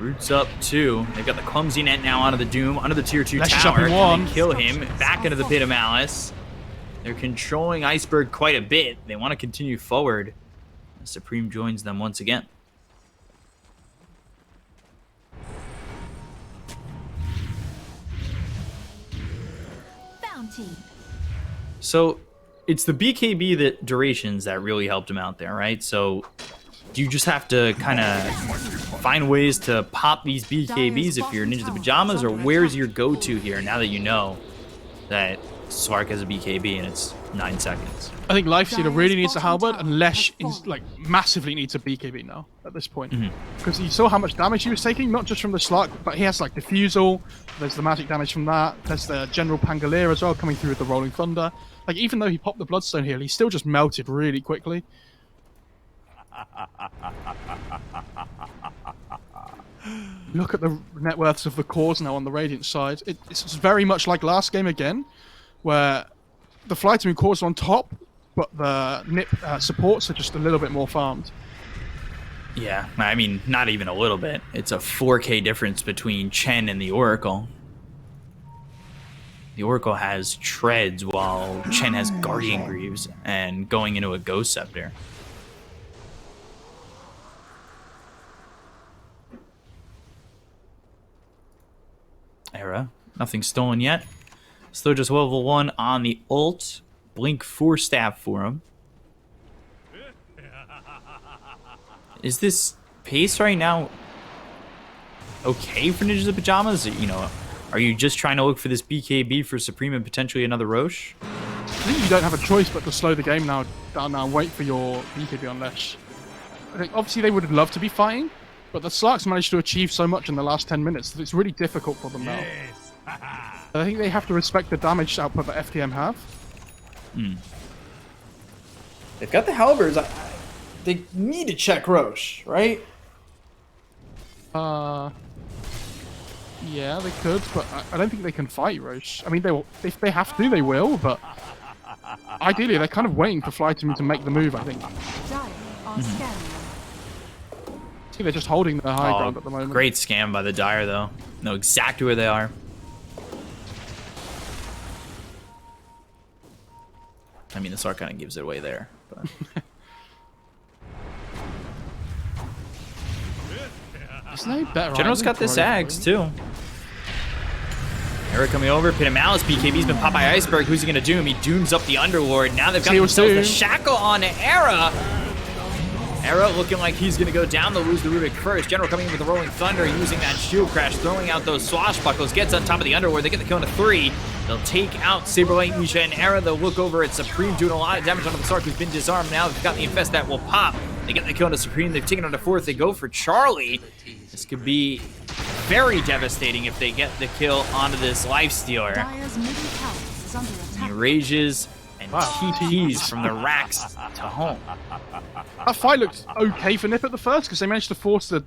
Roots up 2. They've got the clumsy net now onto the Doom, under the tier 2 tower. Can they kill him? Back into the Pit of Malice. They're controlling Iceberg quite a bit. They want to continue forward. Supreme joins them once again. So it's the BKB that durations that really helped him out there, right? So do you just have to kind of find ways to pop these BKBs if you're Ninja the Pajamas, or where's your go-to here now that you know that Slark has a BKB and it's 9 seconds? I think Lifestealer really needs a halberd, and Lesh is like massively needs a BKB now at this point. Because you saw how much damage he was taking, not just from the Slark, but he has like Diffusal, there's the magic damage from that, there's the General Pangolier as well coming through with the Rolling Thunder. Like, even though he popped the Bloodstone heal, he still just melted really quickly. Look at the net worths of the cores now on the Radiant side. It's very much like last game again, where the FlyToMoon cores are on top, but the NIP supports are just a little bit more farmed. Yeah, I mean, not even a little bit. It's a 4k difference between Chen and the Oracle. The Oracle has Treads while Chen has Guardian Greaves and going into a Ghost Scepter. Era, nothing stolen yet. Still just level 1 on the ult. Blink 4 staff for him. Is this pace right now okay for Ninjas of Pajamas? You know, are you just trying to look for this BKB for Supreme and potentially another Roche? I think you don't have a choice but to slow the game down now and wait for your BKB on Lesh. I think obviously they would love to be fighting, but the Slarks managed to achieve so much in the last 10 minutes that it's really difficult for them now. Yes. I think they have to respect the damage output that FTM have. They've got the halberds. They need to check Roche, right? Yeah, they could, but I don't think they can fight Roche. I mean, they will, if they have to, they will, but ideally they're kind of waiting for FlyToMoon to make the move, I think. See, they're just holding the high ground at the moment. Great scam by the Dire, though. Know exactly where they are. I mean, the Slark kind of gives it away there. But. Isn't there better General's got the Zags, too. Era coming over. Pit of Malice. BKB's been popped by Iceberg. Who's he going to doom? He dooms up the Underlord. Now they've got themselves the Shackle on Era. Era looking like he's going to go down. They'll lose the Rubik first. General coming in with the Rolling Thunder, using that Shield Crash, throwing out those Swashbuckles. Gets on top of the Underlord. They get the kill into 3. They'll take out Saberlight, Misha, and Era. They'll look over at Supreme, doing a lot of damage onto the Slark, who's been disarmed. Now they've got the Infest that will pop. They get the kill into Supreme. They've taken on to 4th. They go for Charlie. This could be very devastating if they get the kill onto this Lifestealer. He rages and Wow, Keys from the racks to home. That fight looked okay for Nip at the first because they managed to force the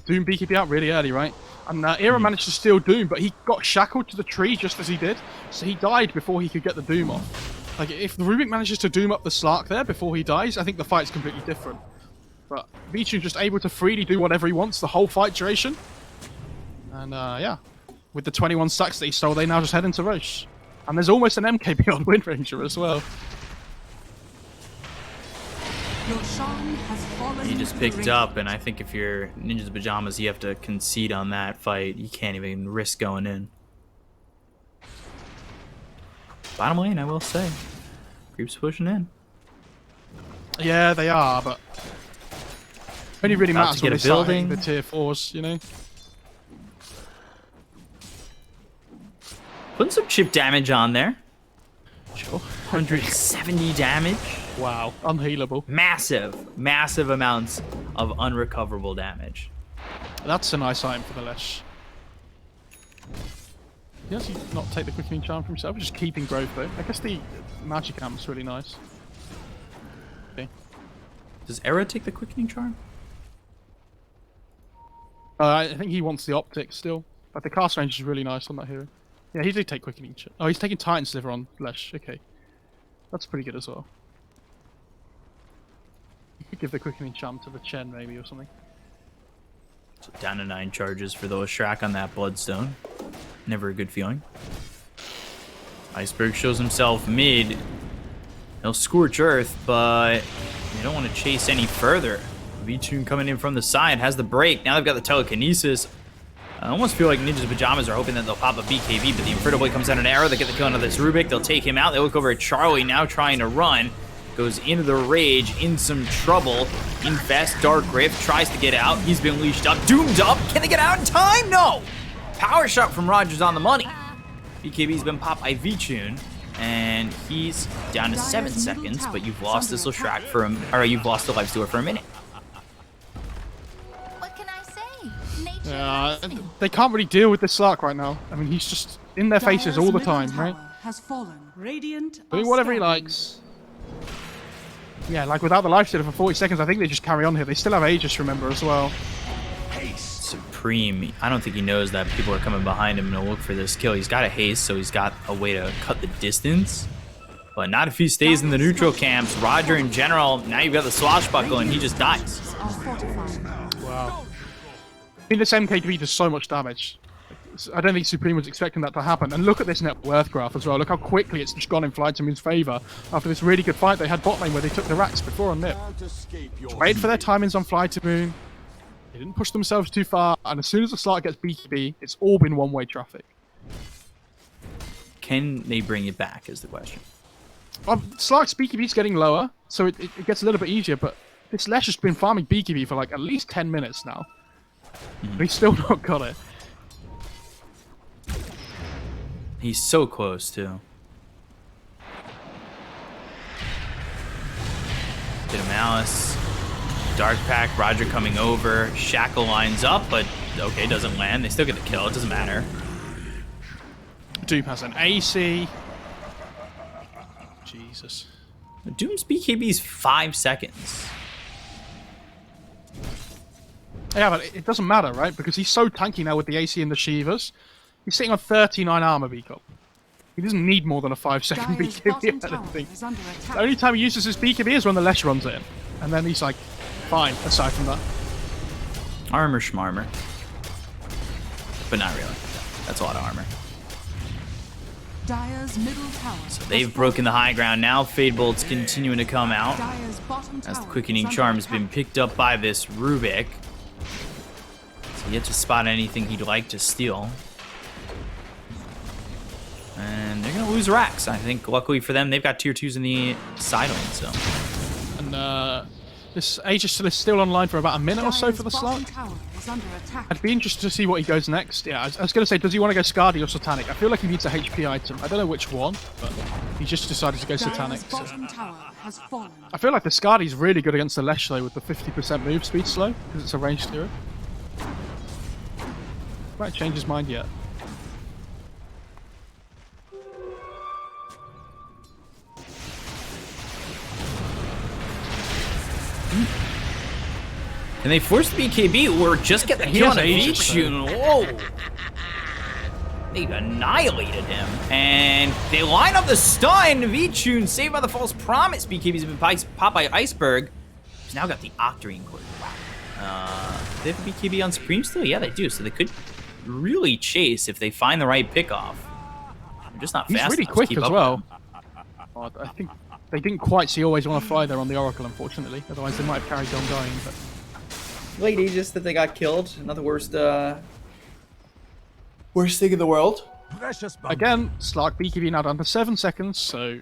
Doom BKB out really early, right? And Era managed to steal Doom, but he got shackled to the tree just as he did, so he died before he could get the Doom off. Like, if the Rubik manages to Doom up the Slark there before he dies, I think the fight's completely different. But Vichu's just able to freely do whatever he wants the whole fight duration. And yeah, with the 21 stacks that he stole, they now just head into Roche. And there's almost an MKB on Wind Ranger as well. Roshan has fallen He just into the picked ring. up, and I think if you're Ninja's Pajamas, you have to concede on that fight. You can't even risk going in. Bottom lane, I will say. Creeps pushing in. Yeah, they are, but only really About matters to get when a they start building. hitting the tier 4s, you know? Putting some chip damage on there. Sure. 170 damage. Wow, unhealable. Massive amounts of unrecoverable damage. That's a nice item for the Lesh. He actually not take the quickening charm for himself, just keeping growth though. I guess the magic amp's really nice. Okay. Does Era take the quickening charm? I think he wants the optic still. But the cast range is really nice on that hero. Yeah, he did take quickening charm. Oh, he's taking Titan Sliver on Lesh. Okay. That's pretty good as well. You could give the quickening charm to the Chen maybe or something. So down to 9 charges for the Shrek on that Bloodstone. Never a good feeling. Iceberg shows himself mid. He'll scorch Earth, but they don't want to chase any further. V-Tune coming in from the side has the break. Now they've got the telekinesis. I almost feel like Ninja's Pajamas are hoping that they'll pop a BKB, but the Inferno Blade comes out an arrow. They get the kill onto this Rubik. They'll take him out. They look over at Charlie, now trying to run. Goes into the Rage, in some trouble. Infest, Dark Rift, tries to get out. He's been leashed up, doomed up. Can they get out in time? No! Power shot from Rogers on the money. BKB's been popped by V-Tune, and he's down to 7 seconds, but you've lost this Leshrac for him, or you've lost the Lifestealer for a minute. What can I say? Nature loves me. They can't really deal with this Slark right now. I mean, he's just in their faces all the time, right? Has fallen. Radiant Doing are whatever he standing. likes. Yeah, like without the lifestealer for 40 seconds, I think they just carry on here. They still have Aegis, remember, as well. Supreme, I don't think he knows that people are coming behind him and look for this kill. He's got a haste, so he's got a way to cut the distance. But not if he stays in the neutral camps. Roger in general, now you've got the swashbuckle and he just dies. Are fortified. Wow. I mean, this MKB does so much damage. I don't think Supreme was expecting that to happen. And look at this net worth graph as well. Look how quickly it's just gone in FlyToMoon's favour after this really good fight they had bot lane where they took the racks before on Nip. Wait for their timings on FlyToMoon. They didn't push themselves too far, and as soon as the Slark gets BKB, it's all been one-way traffic. Can they bring it back is the question. Slark's BKB is getting lower, so it gets a little bit easier, but this Lesh has been farming BKB for like at least 10 minutes now. But he's still not got it. He's so close too. Bit of Malice. Dark Pack, Roger coming over. Shackle lines up, but okay, doesn't land. They still get the kill, it doesn't matter. Doom has an AC. Jesus. Doom's BKB is 5 seconds. Yeah, but it doesn't matter, right? Because he's so tanky now with the AC and the Shivas. He's sitting on 39 armor BKB. He doesn't need more than a 5-second Dire's bottom BKB, I tower don't think. is under attack. The only time he uses his BKB is when the Lesh runs in. And then he's like, fine, aside from that. Armor schmarmor. But not really. That's a lot of armor. Dire's middle tower. So they've broken the high ground now. Fade Bolt's continuing to come out. Dire's bottom As tower the quickening is under charm has been attack. picked up by this Rubik. So yet to spot anything he'd like to steal. And they're going to lose racks. I think luckily for them, they've got tier 2s in the side lane. So And this Aegis is still online for about a minute or so for the Dire's bottom Slark. tower is under attack. I'd be interested to see what he goes next. Yeah, I was going to say, does he want to go Skadi or Satanic? I feel like he needs a HP item. I don't know which one, but he just decided to go Satanic. Dire's So. bottom tower has fallen. I feel like the Skadi's really good against the Lesh though with the 50% move speed slow, because it's a ranged hero. Might change his mind yet. Can they force the BKB or just get the He kill has on a Aegis, V-Tune? Whoa! They annihilated him. And they line up the stun. V-Tune saved by the false promise. BKB's been popped by Iceberg. He's now got the Octarine Cord. They have a BKB on Supreme still? Yeah, they do. So they could really chase if they find the right pickoff. They're just not fast He's really enough to quick keep as up well. with him. I think they didn't quite see Always Want to Fly there on the Oracle, unfortunately. Otherwise, they might have carried on going. But Late Aegis that they got killed. Not the worst, worst thing in the world. Precious bump. again, Slark BKB now down to 7 seconds, so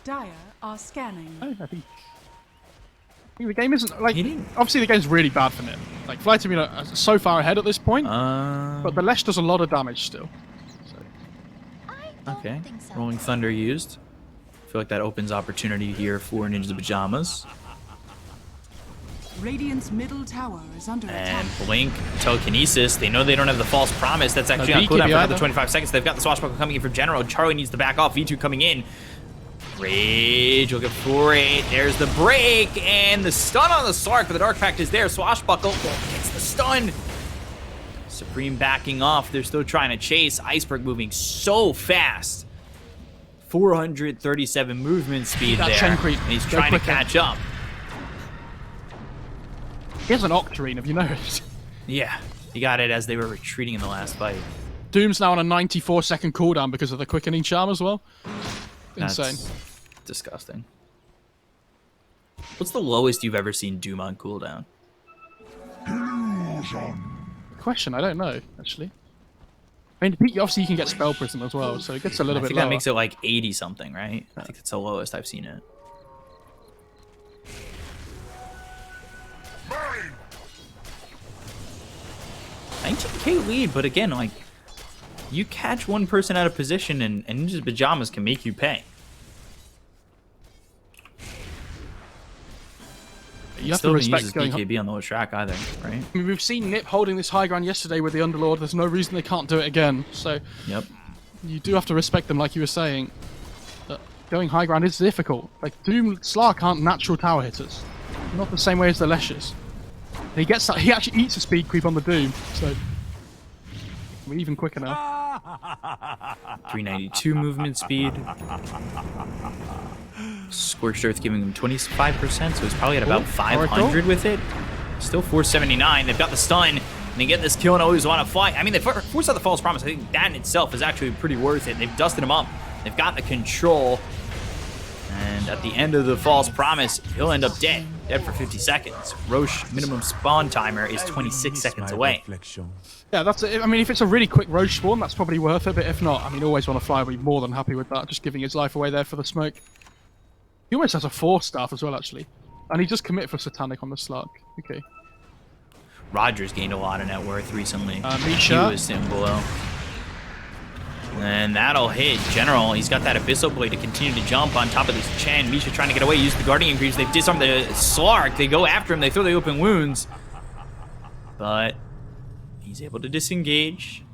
Dire are scanning. I think the game isn't like. He didn't- Obviously, the game's really bad for Nip. Like FlyToMoon are so far ahead at this point, but the Lesh does a lot of damage still. I don't Okay. think so. Rolling Thunder used. I feel like that opens opportunity here for Ninja Pajamas. Radiant's middle tower is under attack. And Blink, Telekinesis. They know they don't have the false promise. That's actually No on cooldown for BKB another either. 25 seconds. They've got the Swashbuckle coming in from General. Charlie needs to back off. V2 coming in. Rage looking for it. There's the break. And the stun on the Slark, but the Dark Pact is there. Swashbuckle gets the stun. Supreme backing off. They're still trying to chase. Iceberg moving so fast. 437 movement speed That there. chain creep. And he's Go trying to quicker. catch up. He has an Octarine, have you noticed? Yeah, he got it as they were retreating in the last fight. Doom's now on a 94-second cooldown because of the quickening charm as well. Insane. That's disgusting. What's the lowest you've ever seen Doom on cooldown? Question, I don't know, actually. I mean, obviously you can get Spell Prism as well, so it gets a little I bit think lower. that makes it like 80 something, right? I think it's the lowest I've seen it. $19K lead, but again, like, you catch one person out of position and Ninja's Pajamas can make you pay. You have Still to haven't respect used going. BKB on the low track either, right? I mean, we've seen Nip holding this high ground yesterday with the Underlord. There's no reason they can't do it again. So Yep. you do have to respect them, like you were saying. Going high ground is difficult. Like Doom Slark aren't natural tower hitters, not the same way as the Leshes. He gets that. He actually eats a speed creep on the Doom, so we're even quicker now. 392 movement speed. Scorched Earth giving him 25%, so he's probably at about Ooh, 500 with it. Still 479. They've got the stun, and they get this kill and always want to fly. I mean, they forced out the false promise. I think that in itself is actually pretty worth it. They've dusted him up. They've got the control. And at the end of the false promise, he'll end up dead. Dead for 50 seconds. Roche minimum spawn timer is 26 seconds away. Yeah, that's it. I mean, if it's a really quick Roche spawn, that's probably worth it. But if not, I mean, Always Want to Fly will be more than happy with that. Just giving his life away there for the smoke. He almost has a 4-staff as well, actually. And he just commit for Satanic on the Slark. Okay. Rogers gained a lot of net worth recently. Misha. He was sitting below. And that'll hit General. He's got that Abyssal Blade to continue to jump on top of this Chen. Misha trying to get away, use the Guardian Greaves. They've disarmed the Slark. They go after him. They throw the open wounds. But he's able to disengage.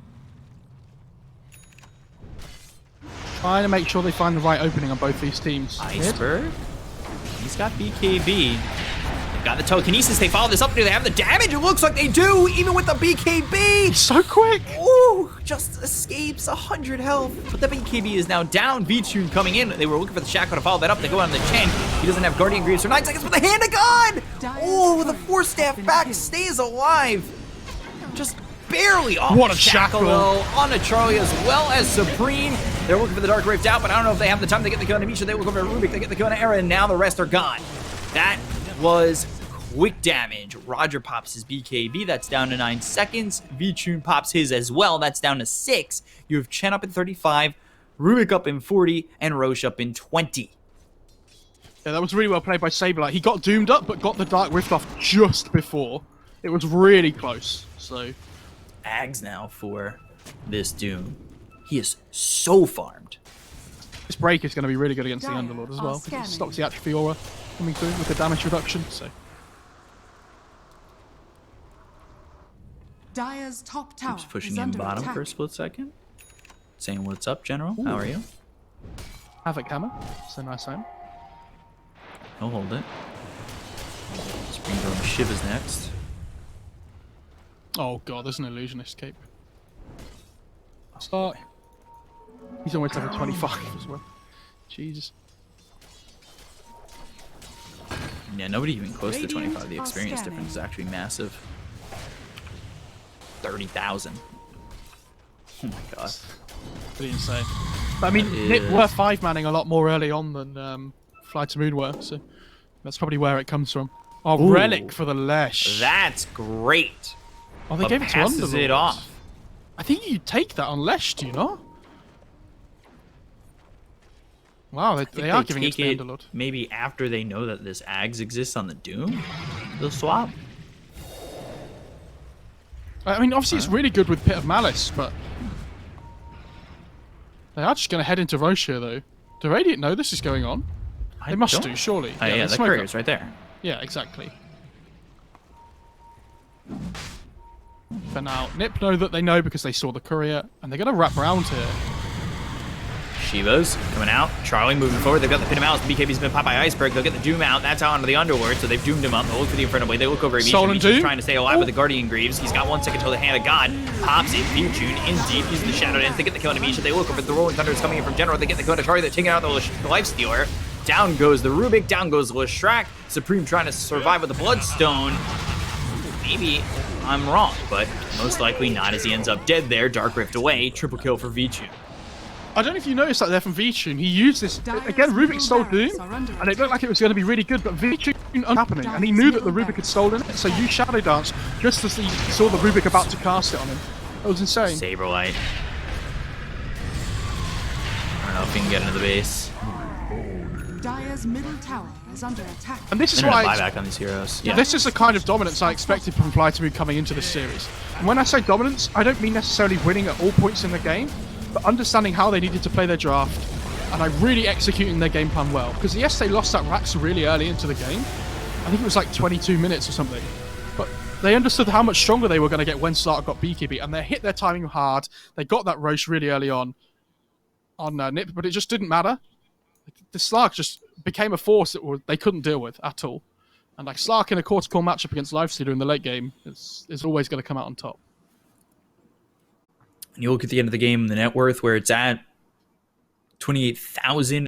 Trying to make sure they find the right opening on both these teams. Iceberg. He's got BKB. They've got the Telekinesis. They follow this up. Do they have the damage? It looks like they do, even with the BKB. So quick! Ooh, just escapes 100 health. But the BKB is now down. V-Tune coming in. They were looking for the Shackle to follow that up. They go on the Chen. He doesn't have Guardian Greaves for 9 seconds, but the Hand of God! Oh, the 4-staff back stays alive. Just barely off What a the Shackle, shackle. though. On a Charlie as well as Supreme. They're looking for the Dark Rift out, but I don't know if they have the time to get the kill on Misha. They look over at Rubik. They get the kill on Era, and now the rest are gone. That was quick damage. Roger pops his BKB. That's down to 9 seconds. V-Tune pops his as well. That's down to 6. You have Chen up in 35, Rubik up in 40, and Roche up in 20. Yeah, that was really well played by Saberlight. He got doomed up, but got the Dark Rift off just before. It was really close, so... Ags now for this Doom. He is so farmed. This break is going to be really good against the Dire Underlord as are well. It scanning. stops the Atrophy Aura coming through with the damage reduction, so... Dire's top tower Keeps pushing is in under bottom attack. for a split second. Saying, what's up, General? How are you? Havoc Hammer, so nice home. He'll hold it. Spring Shivas next. Oh god, there's an illusionist cape. Start. He's almost level 25 as well. Jesus. Yeah, nobody even close to Radiant 25. The are experience scanning. difference is actually massive. 30,000. Oh my god. Pretty insane. But I mean, That Nip is- were 5-manning a lot more early on than FlyToMoon were, so that's probably where it comes from. Oh, Ooh. Relic for the Lesh. That's great. Oh, they But gave it to passes Underlord. it off. I think you take that on Lesh, do you not? Wow, I think they are giving it take to the Underlord. maybe after they know that this Ags exists on the Doom. They'll swap. I mean, obviously it's really good with Pit of Malice, but they are just going to head into Roche here, though. Do Radiant know this is going on? They must don't- do, surely. Yeah, they the smoke courier's up. right there. Yeah, exactly. For now, Nip know that they know because they saw the courier, and they're going to wrap around here. Shiva's coming out. Charlie moving forward. They've got the pin him out. The BKB's been popped by Iceberg. They'll get the Doom out. That's out onto the Underlord, so they've doomed him up. They'll look for the Inferno Blade. They look over at Soul Misha. and Misha's Doom? trying to stay alive with the Guardian Greaves. He's got 1 second till the Hand of God. Pops it. Futune in deep. Using the Shadow Dance. They get the kill on Misha. They look over the Rolling Thunder is coming in from General. They get the kill on Charlie. They're taking out the Lifestealer. Down goes the Rubik. Down goes Leshrac. Supreme trying to survive with the Bloodstone. Maybe I'm wrong, but most likely not, as he ends up dead there. Dark Rift away. Triple kill for Vichu. I don't know if you noticed that there from Vichun. He used this again. Rubik stole Doom, and it looked like it was going to be really good. But Vichun happening, and he knew that the Rubik had stolen it, so used Shadow Dance just as he saw the Rubik about to cast it on him. That was insane. Saberlight. I don't know if he can get into the base. Dire's middle tower is under attack. And this is They're why gonna buy back on these heroes. Yeah. this is the kind of dominance I expected from FlyToMoon coming into this series. And when I say dominance, I don't mean necessarily winning at all points in the game, but understanding how they needed to play their draft, and like really executing their game plan well. Because yes, they lost that Rax really early into the game. I think it was like 22 minutes or something. But they understood how much stronger they were going to get when Slark got BKB, and they hit their timing hard. They got that Roche really early on Nip, but it just didn't matter. The Slark just became a force that they couldn't deal with at all. And like Slark in a quarter-core matchup against Lifestealer in the late game is always going to come out on top. And you look at the end of the game, the net worth where it's at 28,000.